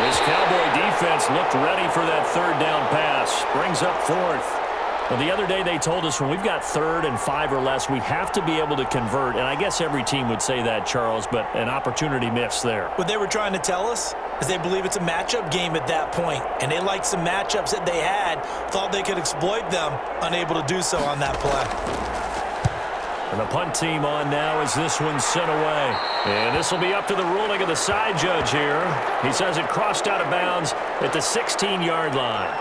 Speaker 1: This Cowboy defense looked ready for that 3rd down pass. Brings up 4th. Well, the other day they told us when we've got 3rd and 5 or less, we have to be able to convert. And I guess every team would say that, Charles, but an opportunity missed there.
Speaker 2: What they were trying to tell us is they believe it's a matchup game at that point, and they liked some matchups that they had, thought they could exploit them, unable to do so on that play.
Speaker 1: And the punt team on now as this one's sent away. And this will be up to the ruling of the side judge here. He says it crossed out of bounds at the 16-yard line.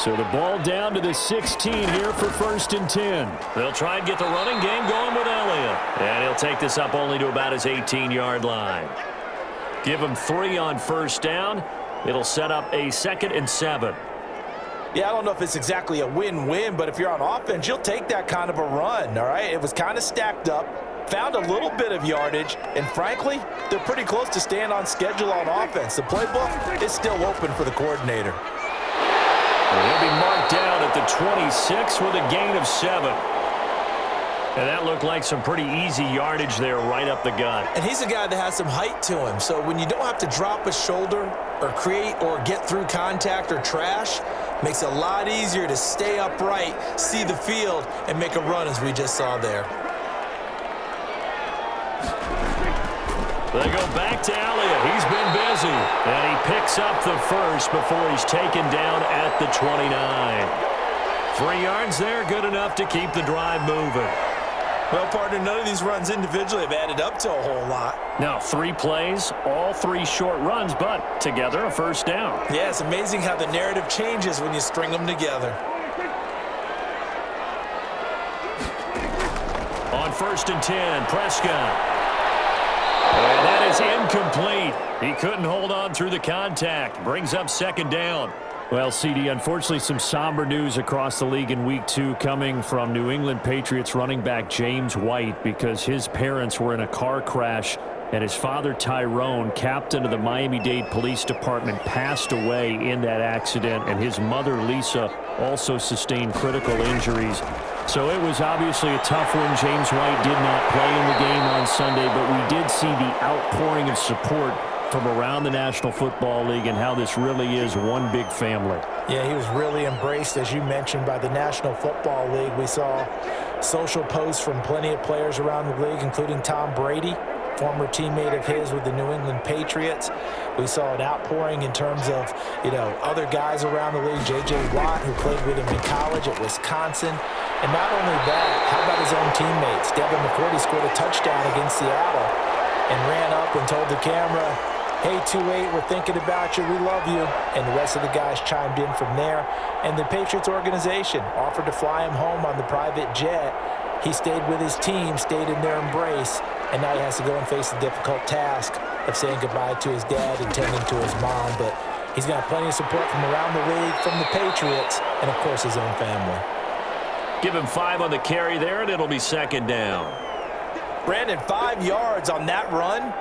Speaker 1: So the ball down to the 16 here for 1st and 10. They'll try and get the running game going with Elliott. And he'll take this up only to about his 18-yard line. Give him 3 on 1st down. It'll set up a 2nd and 7.
Speaker 2: Yeah, I don't know if it's exactly a win-win, but if you're on offense, you'll take that kind of a run, all right? It was kind of stacked up, found a little bit of yardage, and frankly, they're pretty close to staying on schedule on offense. The playbook is still open for the coordinator.
Speaker 1: He'll be marked down at the 26 with a gain of 7. And that looked like some pretty easy yardage there right up the gut.
Speaker 2: And he's a guy that has some height to him, so when you don't have to drop a shoulder or create or get through contact or trash, makes it a lot easier to stay upright, see the field, and make a run as we just saw there.
Speaker 1: They go back to Elliott. He's been busy. And he picks up the first before he's taken down at the 29. 3 yards there, good enough to keep the drive moving.
Speaker 2: Well, partner, none of these runs individually have added up to a whole lot.
Speaker 1: Now, 3 plays, all 3 short runs, but together a first down.
Speaker 2: Yeah, it's amazing how the narrative changes when you string them together.
Speaker 1: On 1st and 10, Prescott. And that is incomplete. He couldn't hold on through the contact. Brings up 2nd down. Well, CD, unfortunately some somber news across the league in Week 2 coming from New England Patriots running back James White because his parents were in a car crash and his father Tyrone, captain of the Miami-Dade Police Department, passed away in that accident, and his mother Lisa also sustained critical injuries. So it was obviously a tough one. James White did not play in the game on Sunday, but we did see the outpouring of support from around the National Football League and how this really is one big family.
Speaker 2: Yeah, he was really embraced, as you mentioned, by the National Football League. We saw social posts from plenty of players around the league, including Tom Brady, former teammate of his with the New England Patriots. We saw an outpouring in terms of, other guys around the league. J.J. Watt, who played with him in college at Wisconsin. And not only that, how about his own teammates? Devin McCourty scored a touchdown against Seattle and ran up and told the camera, "Hey, 2-8, we're thinking about you. We love you." And the rest of the guys chimed in from there. And the Patriots organization offered to fly him home on the private jet. He stayed with his team, stayed in their embrace, and now he has to go and face the difficult task of saying goodbye to his dad and tending to his mom. But he's got plenty of support from around the league, from the Patriots, and, of course, his own family.
Speaker 1: Give him 5 on the carry there, and it'll be 2nd down.
Speaker 2: Brandon, 5 yards on that run.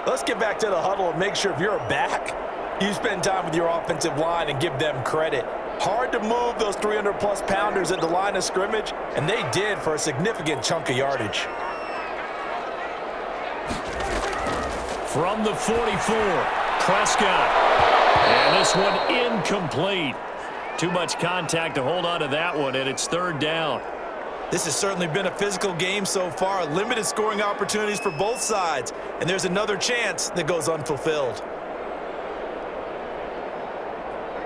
Speaker 2: Let's get back to the huddle and make sure if you're a back, you spend time with your offensive line and give them credit. Hard to move those 300-plus pounders at the line of scrimmage, and they did for a significant chunk of yardage.
Speaker 1: From the 44, Prescott. And this one incomplete. Too much contact to hold on to that one, and it's 3rd down.
Speaker 2: This has certainly been a physical game so far. Limited scoring opportunities for both sides. And there's another chance that goes unfulfilled.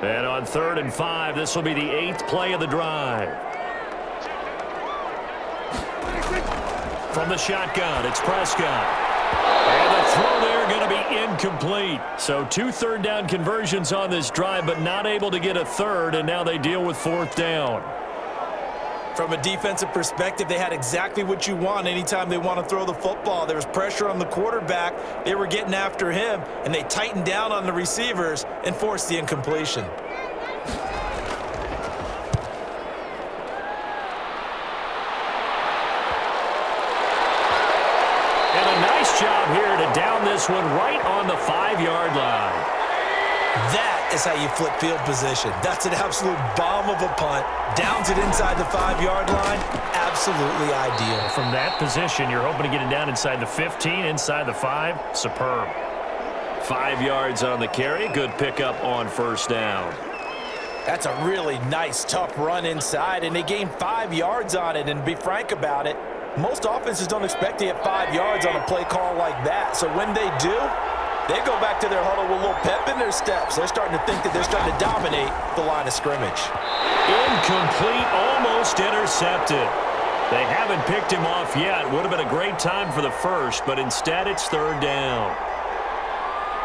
Speaker 1: And on 3rd and 5, this will be the 8th play of the drive. From the shotgun, it's Prescott. And the throw there going to be incomplete. So 2 3rd down conversions on this drive, but not able to get a 3rd, and now they deal with 4th down.
Speaker 2: From a defensive perspective, they had exactly what you want anytime they want to throw the football. There was pressure on the quarterback. They were getting after him, and they tightened down on the receivers and forced the incompletion.
Speaker 1: And a nice job here to down this one right on the 5-yard line.
Speaker 2: That is how you flip field position. That's an absolute bomb of a punt. Downs it inside the 5-yard line. Absolutely ideal.
Speaker 1: From that position, you're hoping to get it down inside the 15, inside the 5. Superb. 5 yards on the carry. Good pickup on 1st down.
Speaker 2: That's a really nice, tough run inside, and they gained 5 yards on it. And to be frank about it, most offenses don't expect to get 5 yards on a play call like that. So when they do, they go back to their huddle with a little pep in their steps. They're starting to think that they're starting to dominate the line of scrimmage.
Speaker 1: Incomplete, almost intercepted. They haven't picked him off yet. Would have been a great time for the first, but instead it's 3rd down.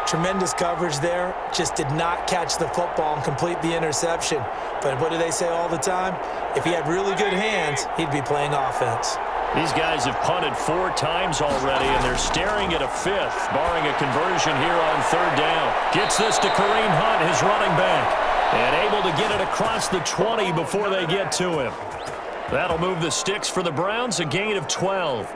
Speaker 2: Tremendous coverage there. Just did not catch the football and complete the interception. But what do they say all the time? If he had really good hands, he'd be playing offense.
Speaker 1: These guys have punted 4 times already, and they're staring at a 5th, barring a conversion here on 3rd down. Gets this to Kareem Hunt, his running back, and able to get it across the 20 before they get to him. That'll move the sticks for the Browns, a gain of 12.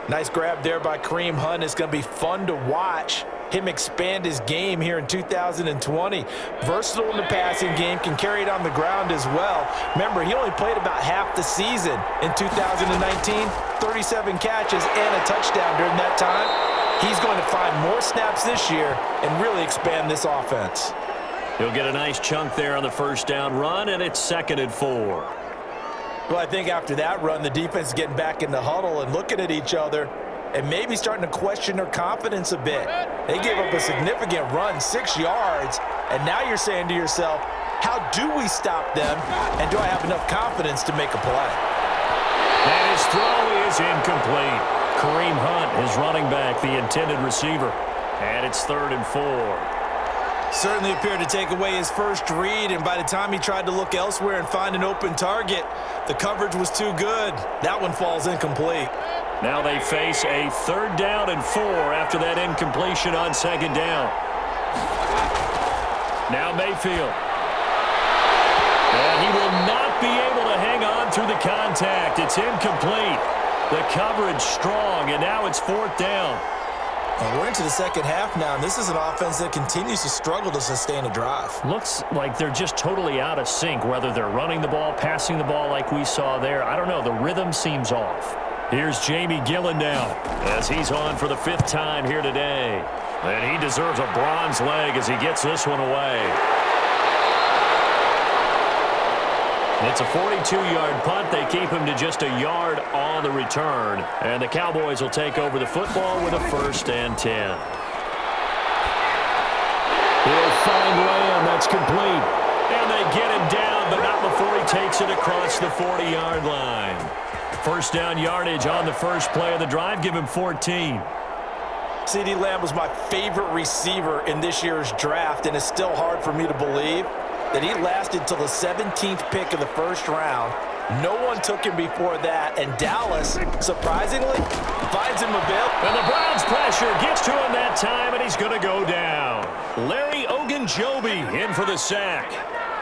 Speaker 2: Nice grab there by Kareem Hunt. It's going to be fun to watch him expand his game here in 2020. Versatile in the passing game, can carry it on the ground as well. Remember, he only played about half the season in 2019, 37 catches and a touchdown during that time. He's going to find more snaps this year and really expand this offense.
Speaker 1: He'll get a nice chunk there on the 1st down run, and it's 2nd and 4.
Speaker 2: Well, I think after that run, the defense is getting back in the huddle and looking at each other and maybe starting to question their confidence a bit. They gave up a significant run, 6 yards, and now you're saying to yourself, how do we stop them, and do I have enough confidence to make a play?
Speaker 1: And his throw is incomplete. Kareem Hunt, his running back, the intended receiver. And it's 3rd and 4.
Speaker 2: Certainly appeared to take away his first read, and by the time he tried to look elsewhere and find an open target, the coverage was too good. That one falls incomplete.
Speaker 1: Now they face a 3rd down and 4 after that incompletion on 2nd down. Now Mayfield. And he will not be able to hang on through the contact. It's incomplete. The coverage strong, and now it's 4th down.
Speaker 2: And we're into the second half now, and this is an offense that continues to struggle to sustain a drive.
Speaker 1: Looks like they're just totally out of sync, whether they're running the ball, passing the ball like we saw there. I don't know. The rhythm seems off. Here's Jamie Gillen now as he's on for the 5th time here today. And he deserves a bronze leg as he gets this one away. It's a 42-yard punt. They keep him to just a yard on the return. And the Cowboys will take over the football with a 1st and 10. He'll find Lamb. That's complete. And they get him down, but not before he takes it across the 40-yard line. 1st down yardage on the first play of the drive. Give him 14.
Speaker 2: CeeDee Lamb was my favorite receiver in this year's draft, and it's still hard for me to believe that he lasted till the 17th pick of the 1st round. No one took him before that, and Dallas, surprisingly, finds him available.
Speaker 1: And the Browns' pressure gets to him that time, and he's going to go down. Larry Ogunjobi in for the sack.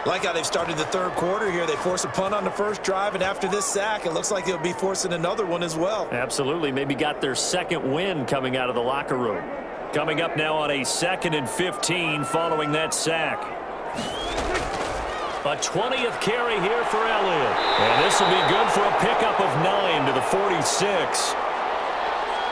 Speaker 2: Like how they've started the 3rd quarter here. They force a punt on the first drive, and after this sack, it looks like they'll be forcing another one as well.
Speaker 1: Absolutely. Maybe got their 2nd win coming out of the locker room. Coming up now on a 2nd and 15 following that sack. A 20th carry here for Elliott. And this will be good for a pickup of 9 to the 46.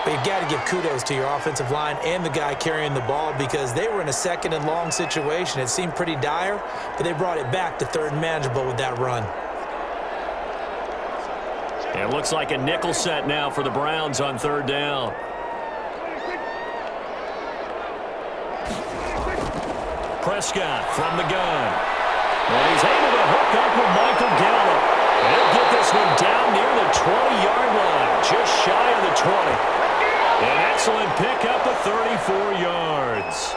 Speaker 2: But you got to give kudos to your offensive line and the guy carrying the ball, because they were in a 2nd and long situation. It seemed pretty dire, but they brought it back to 3rd and manageable with that run.
Speaker 1: It looks like a nickel set now for the Browns on 3rd down. Prescott from the gun. And he's able to hook up with Michael Gallup. And he'll get this one down near the 20-yard line, just shy of the 20. An excellent pickup of 34 yards.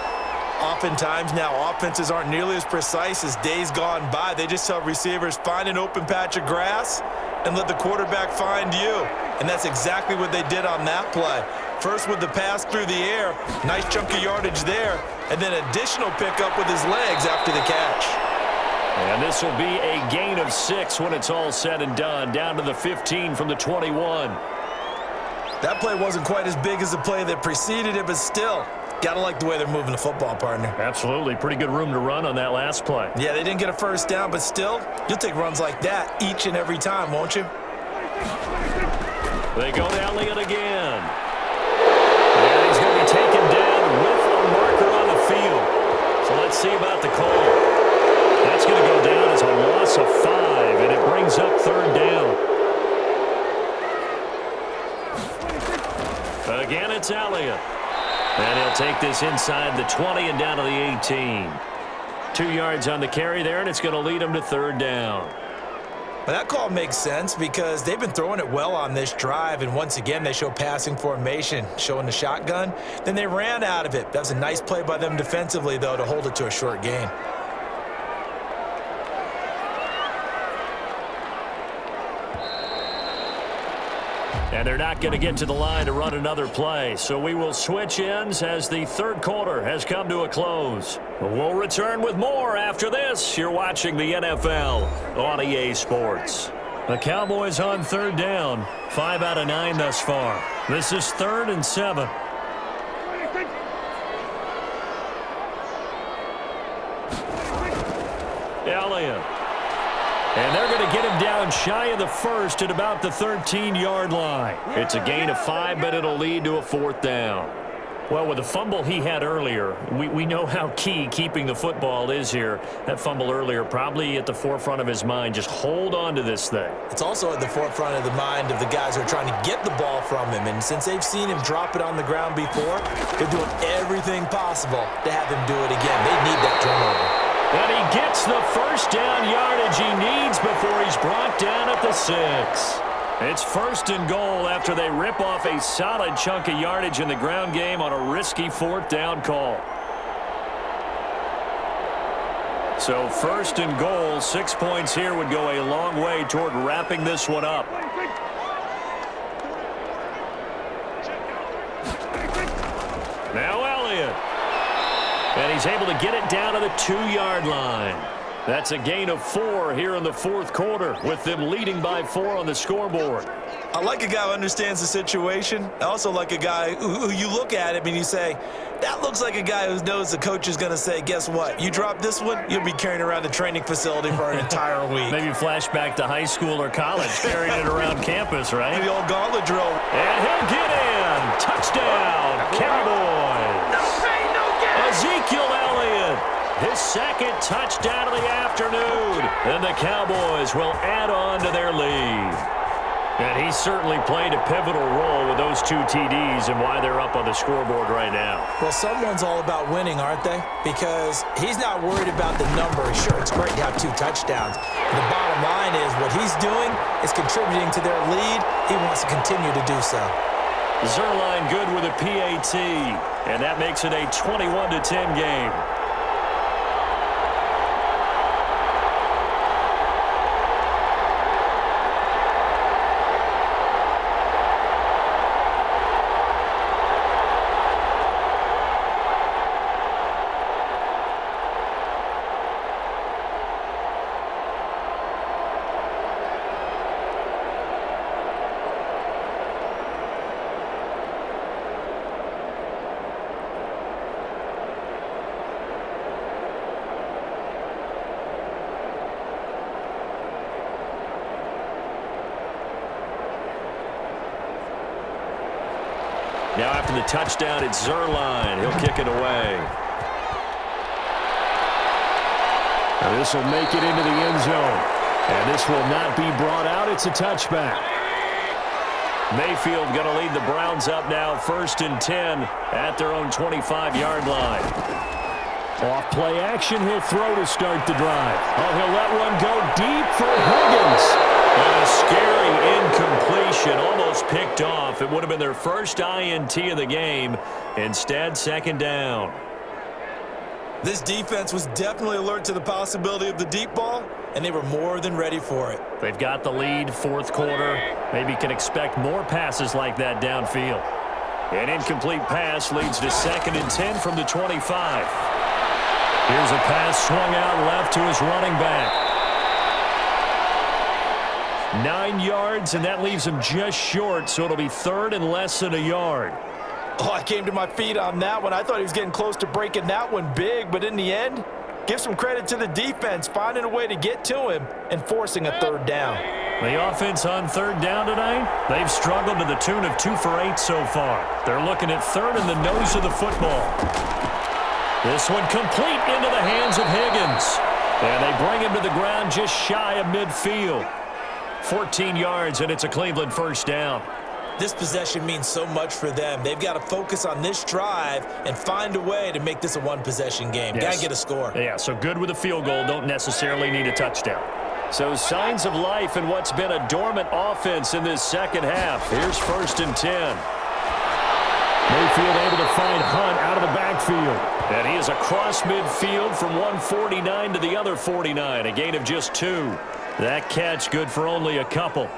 Speaker 2: Oftentimes now, offenses aren't nearly as precise as days gone by. They just tell receivers, find an open patch of grass and let the quarterback find you. And that's exactly what they did on that play. First with the pass through the air, nice chunk of yardage there, and then additional pickup with his legs after the catch.
Speaker 1: And this will be a gain of 6 when it's all said and done, down to the 15 from the 21.
Speaker 2: That play wasn't quite as big as the play that preceded it, but still, got to like the way they're moving the football, partner.
Speaker 1: Absolutely. Pretty good room to run on that last play.
Speaker 2: Yeah, they didn't get a 1st down, but still, you'll take runs like that each and every time, won't you?
Speaker 1: They go to Elliott again. And he's going to be taken down with a marker on the field. So let's see about the call. That's going to go down as a loss of 5, and it brings up 3rd down. Again, it's Elliott. And he'll take this inside the 20 and down to the 18. 2 yards on the carry there, and it's going to lead him to 3rd down.
Speaker 2: Well, that call makes sense because they've been throwing it well on this drive, and once again they show passing formation, showing the shotgun. Then they ran out of it. That was a nice play by them defensively, though, to hold it to a short gain.
Speaker 1: And they're not going to get to the line to run another play. So we will switch ends as the 3rd quarter has come to a close. We'll return with more after this. You're watching the NFL on EA Sports. The Cowboys on 3rd down. 5 out of 9 thus far. This is 3rd and 7. Elliott. And they're going to get him down shy of the 1st at about the 13-yard line. It's a gain of 5, but it'll lead to a 4th down. Well, with the fumble he had earlier, we know how key keeping the football is here. That fumble earlier probably at the forefront of his mind. Just hold on to this thing.
Speaker 2: It's also at the forefront of the mind of the guys who are trying to get the ball from him. And since they've seen him drop it on the ground before, they're doing everything possible to have him do it again. They need that turnover.
Speaker 1: And he gets the 1st down yardage he needs before he's brought down at the 6. It's 1st and goal after they rip off a solid chunk of yardage in the ground game on a risky 4th down call. So 1st and goal, 6 points here would go a long way toward wrapping this one up. Now Elliott. And he's able to get it down to the 2-yard line. That's a gain of 4 here in the 4th quarter, with them leading by 4 on the scoreboard.
Speaker 2: I like a guy who understands the situation. I also like a guy who you look at him and you say, that looks like a guy who knows the coach is going to say, guess what? You drop this one, you'll be carrying around the training facility for an entire week.
Speaker 1: Maybe flashback to high school or college, carrying it around campus, right?
Speaker 2: The old gauntlet drill.
Speaker 1: And he'll get in. Touchdown, Cowboys.
Speaker 2: No pain, no gain.
Speaker 1: Ezekiel Elliott, his 2nd touchdown of the afternoon. And the Cowboys will add on to their lead. And he certainly played a pivotal role with those 2 TDs and why they're up on the scoreboard right now.
Speaker 2: Well, someone's all about winning, aren't they? Because he's not worried about the number. Sure, it's great to have 2 touchdowns. The bottom line is what he's doing is contributing to their lead. He wants to continue to do so.
Speaker 1: Zerline good with a PAT, and that makes it a 21-10 game. Now after the touchdown, it's Zerline. He'll kick it away. Now this will make it into the end zone. And this will not be brought out. It's a touchback. Mayfield going to lead the Browns up now, 1st and 10 at their own 25-yard line. Off play action, he'll throw to start the drive. Oh, he'll let one go deep for Higgins. And a scary incompletion, almost picked off. It would have been their first INT of the game. Instead, 2nd down.
Speaker 2: This defense was definitely alert to the possibility of the deep ball, and they were more than ready for it.
Speaker 1: They've got the lead, 4th quarter. Maybe can expect more passes like that downfield. An incomplete pass leads to 2nd and 10 from the 25. Here's a pass swung out left to his running back. 9 yards, and that leaves him just short, so it'll be 3rd and less than a yard.
Speaker 2: Oh, I came to my feet on that one. I thought he was getting close to breaking that one big, but in the end, give some credit to the defense, finding a way to get to him and forcing a 3rd down.
Speaker 1: The offense on 3rd down tonight, they've struggled to the tune of 2 for 8 so far. They're looking at 3rd in the nose of the football. This one complete into the hands of Higgins. And they bring him to the ground just shy of midfield. 14 yards, and it's a Cleveland 1st down.
Speaker 2: This possession means so much for them. They've got to focus on this drive and find a way to make this a 1-possession game.
Speaker 1: Yes.
Speaker 2: Got to get a score.
Speaker 1: Yeah, so good with a field goal. Don't necessarily need a touchdown. So signs of life in what's been a dormant offense in this 2nd half. Here's 1st and 10. Mayfield able to find Hunt out of the backfield. And he is across midfield from 149 to the other 49. A gain of just 2. That catch good for only a couple.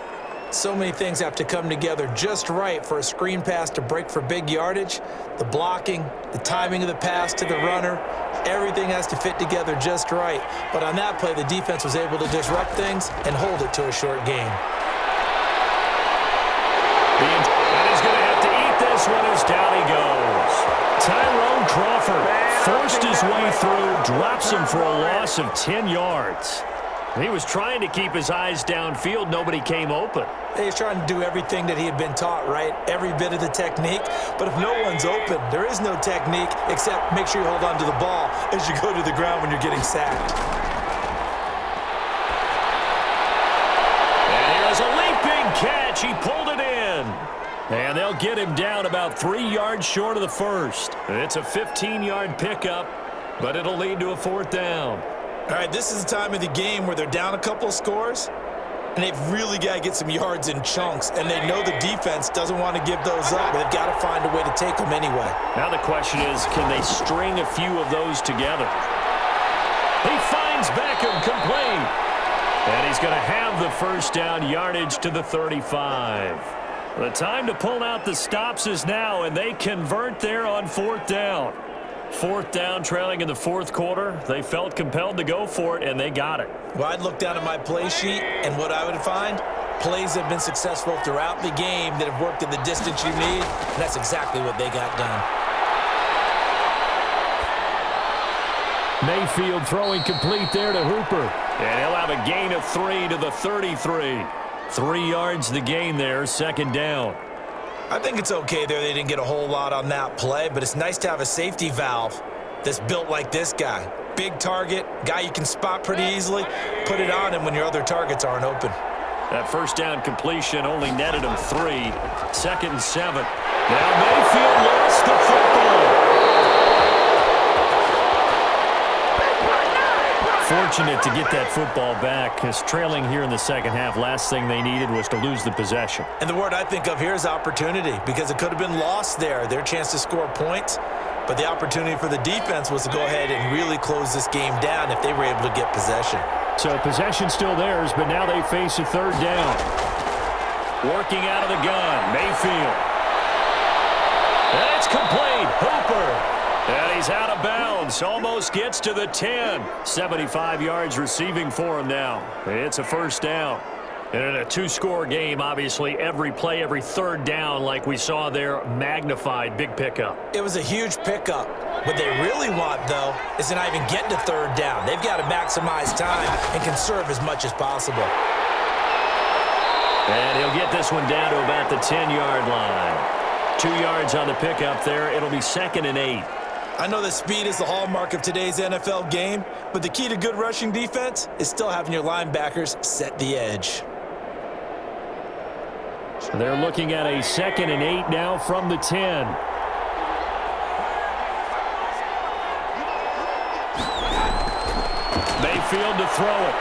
Speaker 2: So many things have to come together just right for a screen pass to break for big yardage. The blocking, the timing of the pass to the runner, everything has to fit together just right. But on that play, the defense was able to disrupt things and hold it to a short gain.
Speaker 1: And he's going to have to eat this one as down he goes. Tyrone Crawford forced his way through, drops him for a loss of 10 yards. He was trying to keep his eyes downfield. Nobody came open.
Speaker 2: He's trying to do everything that he had been taught, right? Every bit of the technique. But if no one's open, there is no technique except make sure you hold on to the ball as you go to the ground when you're getting sacked.
Speaker 1: And here's a leaping catch. He pulled it in. And they'll get him down about 3 yards short of the first. It's a 15-yard pickup, but it'll lead to a 4th down.
Speaker 2: All right, this is the time of the game where they're down a couple of scores. and they've really got to get some yards in chunks, and they know the defense doesn't want to give those up, but they've got to find a way to take them anyway.
Speaker 1: Now the question is, can they string a few of those together? He finds Beckham complete, and he's going to have the first down, yardage to the 35. The time to pull out the stops is now, and they convert there on 4th down. 4th down, trailing in the 4th quarter. They felt compelled to go for it, and they got it.
Speaker 2: Well, I'd look down at my play sheet, and what I would find, plays have been successful throughout the game that have worked in the distance you need, and that's exactly what they got done.
Speaker 1: Mayfield throwing complete there to Hooper. And he'll have a gain of 3 to the 33. 3 yards the gain there, 2nd down.
Speaker 2: I think it's okay there. They didn't get a whole lot on that play, but it's nice to have a safety valve that's built like this guy. Big target, guy you can spot pretty easily. Put it on him when your other targets aren't open.
Speaker 1: That first down completion only netted him 3. 2nd and 7. Now Mayfield lost the football. Fortunate to get that football back, because trailing here in the second half, last thing they needed was to lose the possession.
Speaker 2: And the word I think of here is opportunity, because it could have been lost there, their chance to score points. But the opportunity for the defense was to go ahead and really close this game down if they were able to get possession.
Speaker 1: So possession still theirs, but now they face a 3rd down. Working out of the gun, Mayfield. And it's complete. Hooper. And he's out of bounds. Almost gets to the 10. 75 yards receiving for him now. It's a 1st down. And in a 2-score game, obviously, every play, every 3rd down, like we saw there, magnified. Big pickup.
Speaker 2: It was a huge pickup. What they really want, though, is to not even get to 3rd down. They've got to maximize time and conserve as much as possible.
Speaker 1: And he'll get this one down to about the 10-yard line. 2 yards on the pickup there. It'll be 2nd and 8.
Speaker 2: I know that speed is the hallmark of today's NFL game, but the key to good rushing defense is still having your linebackers set the edge.
Speaker 1: They're looking at a 2nd and 8 now from the 10. Mayfield to throw it.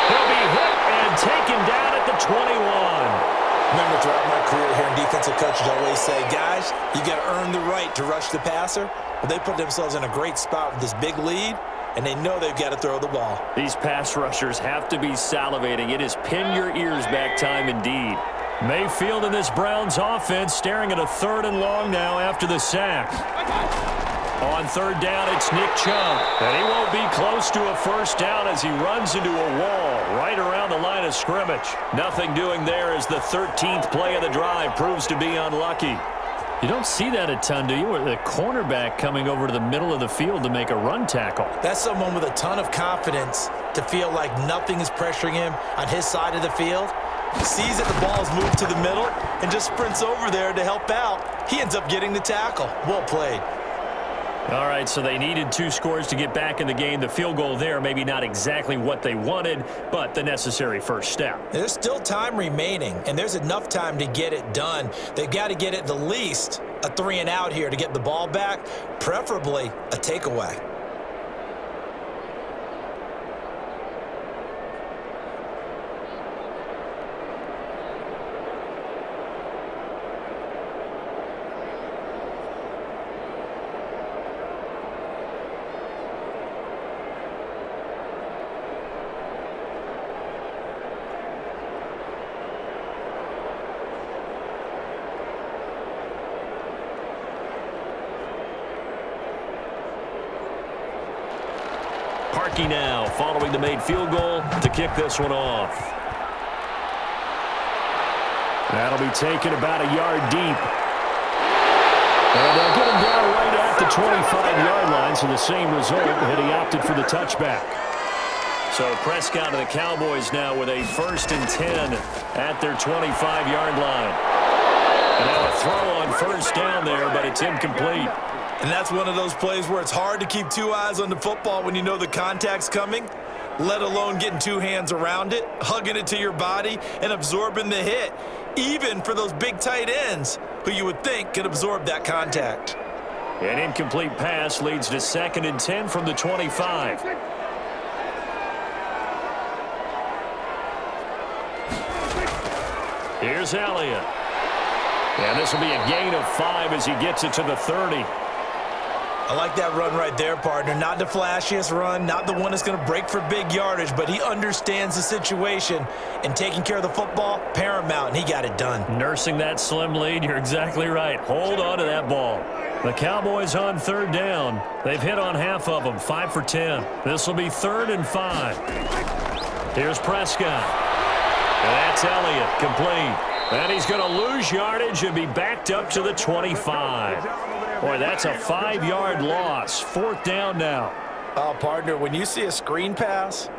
Speaker 1: He'll be hit and taken down at the 21.
Speaker 2: Remember, throughout my career here in defensive coaches always say, guys, you got to earn the right to rush the passer. Well, they put themselves in a great spot with this big lead, and they know they've got to throw the ball.
Speaker 1: These pass rushers have to be salivating. It is pin your ears back time indeed. Mayfield in this Browns offense staring at a 3rd and long now after the sack. On 3rd down, it's Nick Chubb. And he won't be close to a 1st down as he runs into a wall right around the line of scrimmage. Nothing doing there as the 13th play of the drive proves to be unlucky. You don't see that a ton, do you? With a cornerback coming over to the middle of the field to make a run tackle.
Speaker 2: That's someone with a ton of confidence to feel like nothing is pressuring him on his side of the field. Sees that the ball is moved to the middle and just sprints over there to help out. He ends up getting the tackle. Well played.
Speaker 1: All right, so they needed 2 scores to get back in the game. The field goal there, maybe not exactly what they wanted, but the necessary first step.
Speaker 2: There's still time remaining, and there's enough time to get it done. They've got to get at the least a 3 and out here to get the ball back, preferably a takeaway.
Speaker 1: Parkey now following the made field goal to kick this one off. That'll be taken about a yard deep. And they'll get him down right at the 25-yard line, so the same result, and he opted for the touchback. So Prescott and the Cowboys now with a 1st and 10 at their 25-yard line. And now a throw on 1st down there, but it's incomplete.
Speaker 2: And that's one of those plays where it's hard to keep 2 eyes on the football when you know the contact's coming, let alone getting 2 hands around it, hugging it to your body, and absorbing the hit, even for those big tight ends who you would think could absorb that contact.
Speaker 1: An incomplete pass leads to 2nd and 10 from the 25. Here's Elliott. And this will be a gain of 5 as he gets it to the 30.
Speaker 2: I like that run right there, partner. Not the flashiest run, not the one that's going to break for big yardage, but he understands the situation, and taking care of the football, paramount, and he got it done.
Speaker 1: Nursing that slim lead, you're exactly right. Hold on to that ball. The Cowboys on 3rd down. They've hit on half of them, 5 for 10. This will be 3rd and 5. Here's Prescott. And that's Elliott, complete. And he's going to lose yardage and be backed up to the 25. Boy, that's a 5-yard loss. 4th down now.
Speaker 2: Oh, partner, when you see a screen pass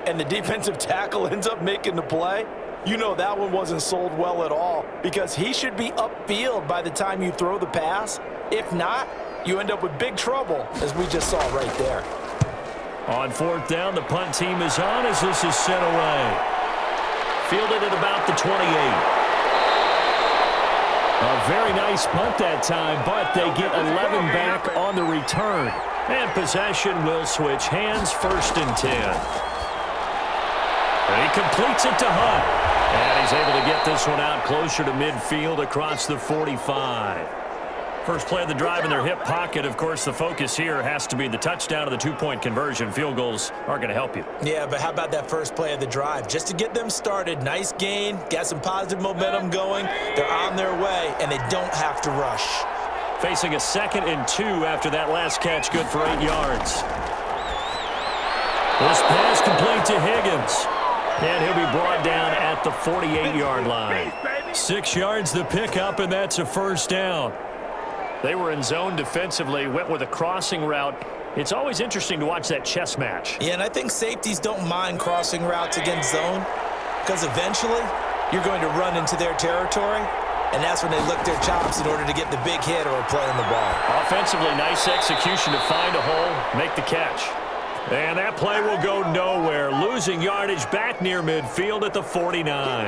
Speaker 2: and the defensive tackle ends up making the play, you know that one wasn't sold well at all, because he should be upfield by the time you throw the pass. If not, you end up with big trouble, as we just saw right there.
Speaker 1: On 4th down, the punt team is on as this is sent away. Fielded at about the 28. A very nice punt that time, but they get 11 back on the return. And possession will switch hands, 1st and 10. And he completes it to Hunt. And he's able to get this one out closer to midfield across the 45. First play of the drive in their hip pocket. Of course, the focus here has to be the touchdown of the 2-point conversion. Field goals aren't going to help you.
Speaker 2: Yeah, but how about that first play of the drive? Just to get them started, nice gain, got some positive momentum going. They're on their way, and they don't have to rush.
Speaker 1: Facing a 2nd and 2 after that last catch, good for 8 yards. This pass complete to Higgins. And he'll be brought down at the 48-yard line. 6 yards the pickup, and that's a 1st down. They were in zone defensively, went with a crossing route. It's always interesting to watch that chess match.
Speaker 2: Yeah, and I think safeties don't mind crossing routes against zone, because eventually you're going to run into their territory, and that's when they lick their chops in order to get the big hit or play on the ball. Offensively,
Speaker 1: nice execution to find a hole, make the catch. And that play will go nowhere, losing yardage back near midfield at the 49.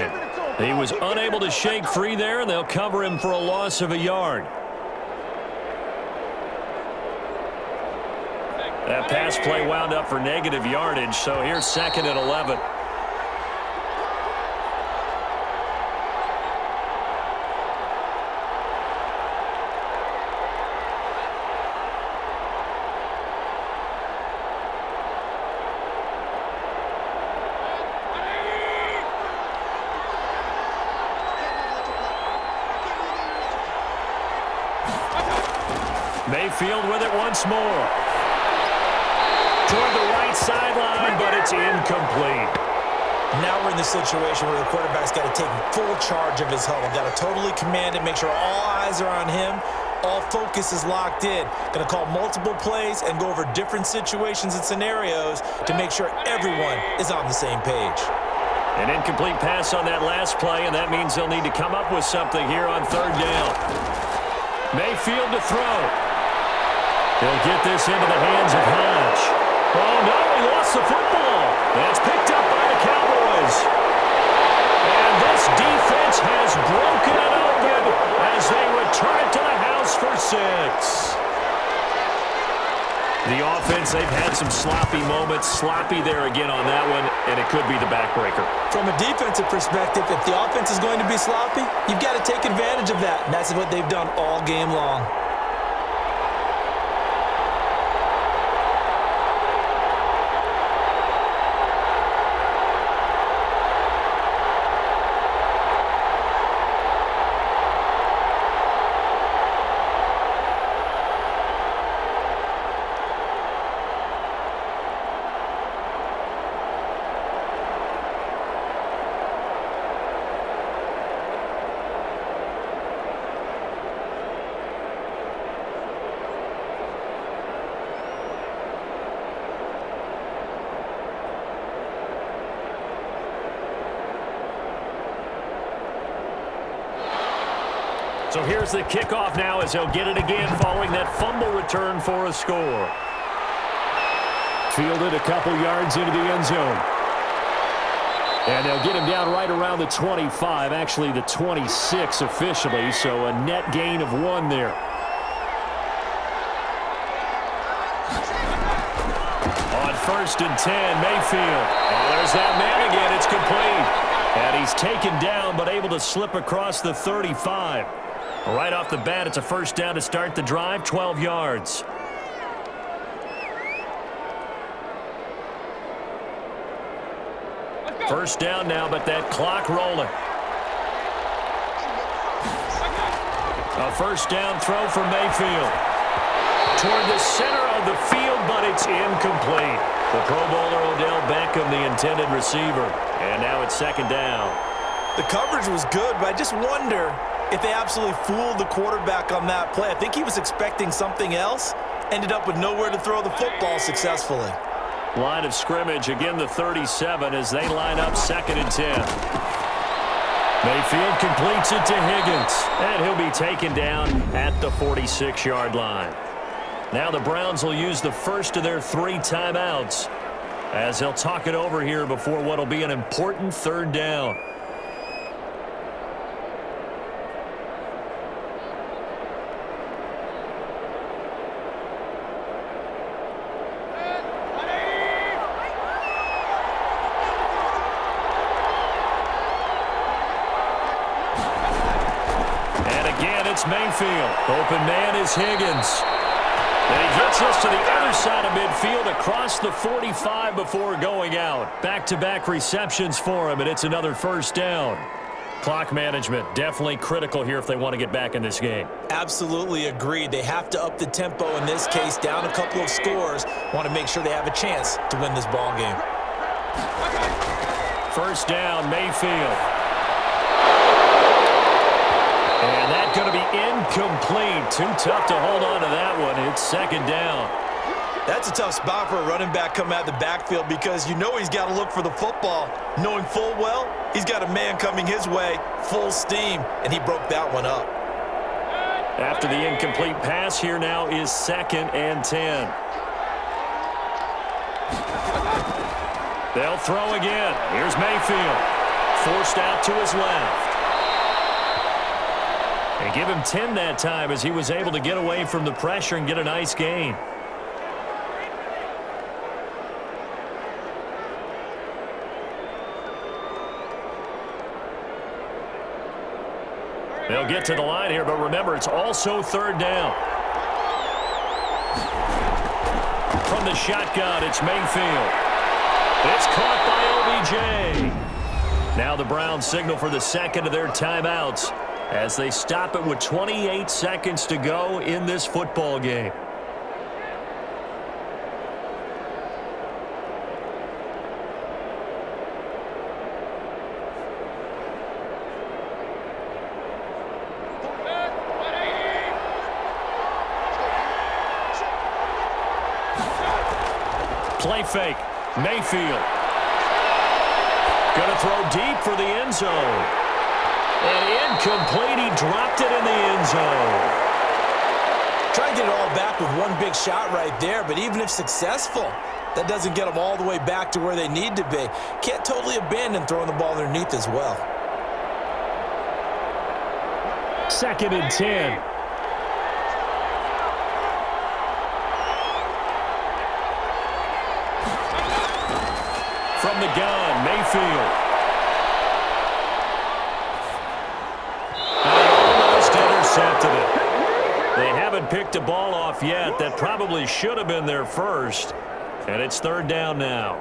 Speaker 1: He was unable to shake free there, and they'll cover him for a loss of a yard. That pass play wound up for negative yardage, so here's 2nd and 11. Mayfield with it once more. Toward the right sideline, but it's incomplete.
Speaker 2: Now we're in the situation where the quarterback's got to take full charge of his huddle. Got to totally command it, make sure all eyes are on him. All focus is locked in. Going to call multiple plays and go over different situations and scenarios to make sure everyone is on the same page.
Speaker 1: An incomplete pass on that last play, and that means they'll need to come up with something here on 3rd down. Mayfield to throw. He'll get this into the hands of Hodge. Oh, no, he lost the football. That's picked up by the Cowboys. And this defense has broken it open as they return it to the house for 6. The offense, they've had some sloppy moments. Sloppy there again on that one, and it could be the backbreaker.
Speaker 2: From a defensive perspective, if the offense is going to be sloppy, you've got to take advantage of that. And that's what they've done all game long.
Speaker 1: So here's the kickoff now as he'll get it again following that fumble return for a score. Fielded a couple yards into the end zone. And they'll get him down right around the 25, actually the 26 officially, so a net gain of 1 there. On 1st and 10, Mayfield. Oh, there's that man again. It's complete. And he's taken down, but able to slip across the 35. Right off the bat, it's a first down to start the drive, 12 yards. First down now, but that clock rolling. A first down throw for Mayfield. Toward the center of the field, but it's incomplete. The Pro Bowler Odell Beckham, the intended receiver. And now it's second down.
Speaker 2: The coverage was good, but I just wonder if they absolutely fooled the quarterback on that play. I think he was expecting something else. Ended up with nowhere to throw the football successfully.
Speaker 1: Line of scrimmage, again the 37 as they line up 2nd and 10. Mayfield completes it to Higgins, and he'll be taken down at the 46-yard line. Now the Browns will use the first of their 3 timeouts as they'll talk it over here before what will be an important third down. It's Mayfield. Open man is Higgins. And he gets us to the other side of midfield across the 45 before going out. Back-to-back receptions for him, and it's another first down. Clock management definitely critical here if they want to get back in this game.
Speaker 2: Absolutely agreed. They have to up the tempo in this case, down a couple of scores. Want to make sure they have a chance to win this ball game.
Speaker 1: First down, Mayfield. And that's going to be incomplete. Too tough to hold on to that one. It's second down.
Speaker 2: That's a tough spot for a running back coming out of the backfield because you know he's got to look for the football, knowing full well he's got a man coming his way, full steam, and he broke that one up.
Speaker 1: After the incomplete pass, here now is 2nd and 10. They'll throw again. Here's Mayfield. Forced out to his left. And give him 10 that time as he was able to get away from the pressure and get a nice gain. They'll get to the line here, but remember, it's also third down. From the shotgun, it's Mayfield. It's caught by OBJ. Now the Browns signal for the second of their timeouts as they stop it with 28 seconds to go in this football game. Play fake. Mayfield. Going to throw deep for the end zone. And incomplete. He dropped it in the end zone.
Speaker 2: Trying to get it all back with one big shot right there, but even if successful, that doesn't get them all the way back to where they need to be. Can't totally abandon throwing the ball underneath as well.
Speaker 1: 2nd and 10. From the gun, Mayfield. And almost intercepted it. They haven't picked a ball off yet. That probably should have been their first. And it's third down now.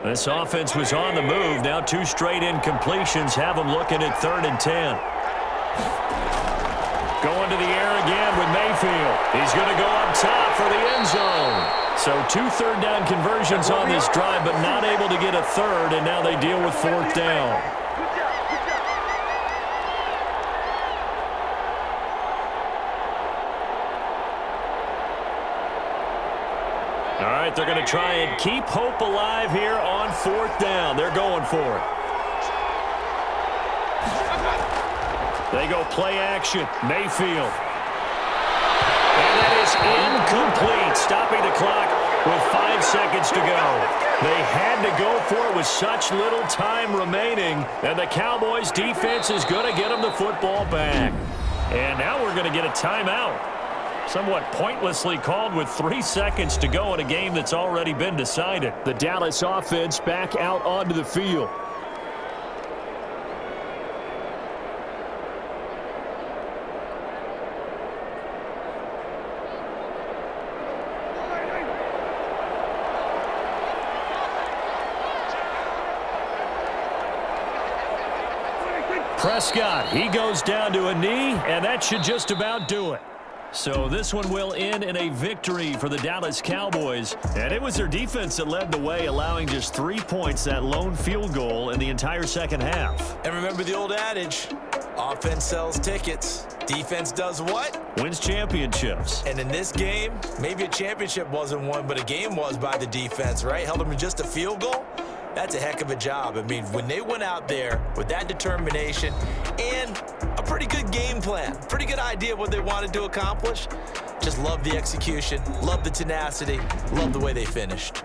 Speaker 1: This offense was on the move. Now 2 straight incompletions have them looking at 3rd and 10. Going to the air again with Mayfield. He's going to go up top for the end zone. So 2 third down conversions on this drive, but not able to get a third, and now they deal with 4th down. All right, they're going to try and keep hope alive here on 4th down. They're going for it. They go play action. Mayfield. And that is incomplete, stopping the clock with 5 seconds to go. They had to go for it with such little time remaining, and the Cowboys defense is going to get them the football back. And now we're going to get a timeout. Somewhat pointlessly called with 3 seconds to go in a game that's already been decided. The Dallas offense back out onto the field. Prescott, he goes down to a knee, and that should just about do it. So this one will end in a victory for the Dallas Cowboys. And it was their defense that led the way, allowing just 3 points, that lone field goal in the entire second half.
Speaker 2: And remember the old adage, offense sells tickets. Defense does what?
Speaker 1: Wins championships.
Speaker 2: And in this game, maybe a championship wasn't won, but a game was by the defense, right? Held them to just a field goal. That's a heck of a job. I mean, when they went out there with that determination and a pretty good game plan, pretty good idea of what they wanted to accomplish, just love the execution, love the tenacity, love the way they finished.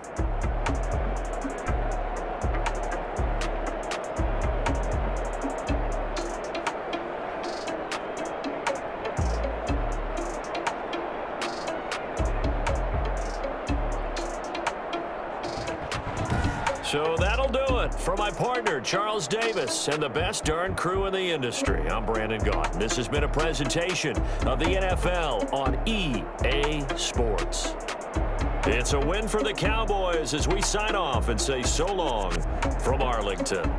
Speaker 1: So that'll do it for my partner, Charles Davis, and the best darn crew in the industry. I'm Brandon Gaudin. This has been a presentation of the NFL on EA Sports. It's a win for the Cowboys as we sign off and say so long from Arlington.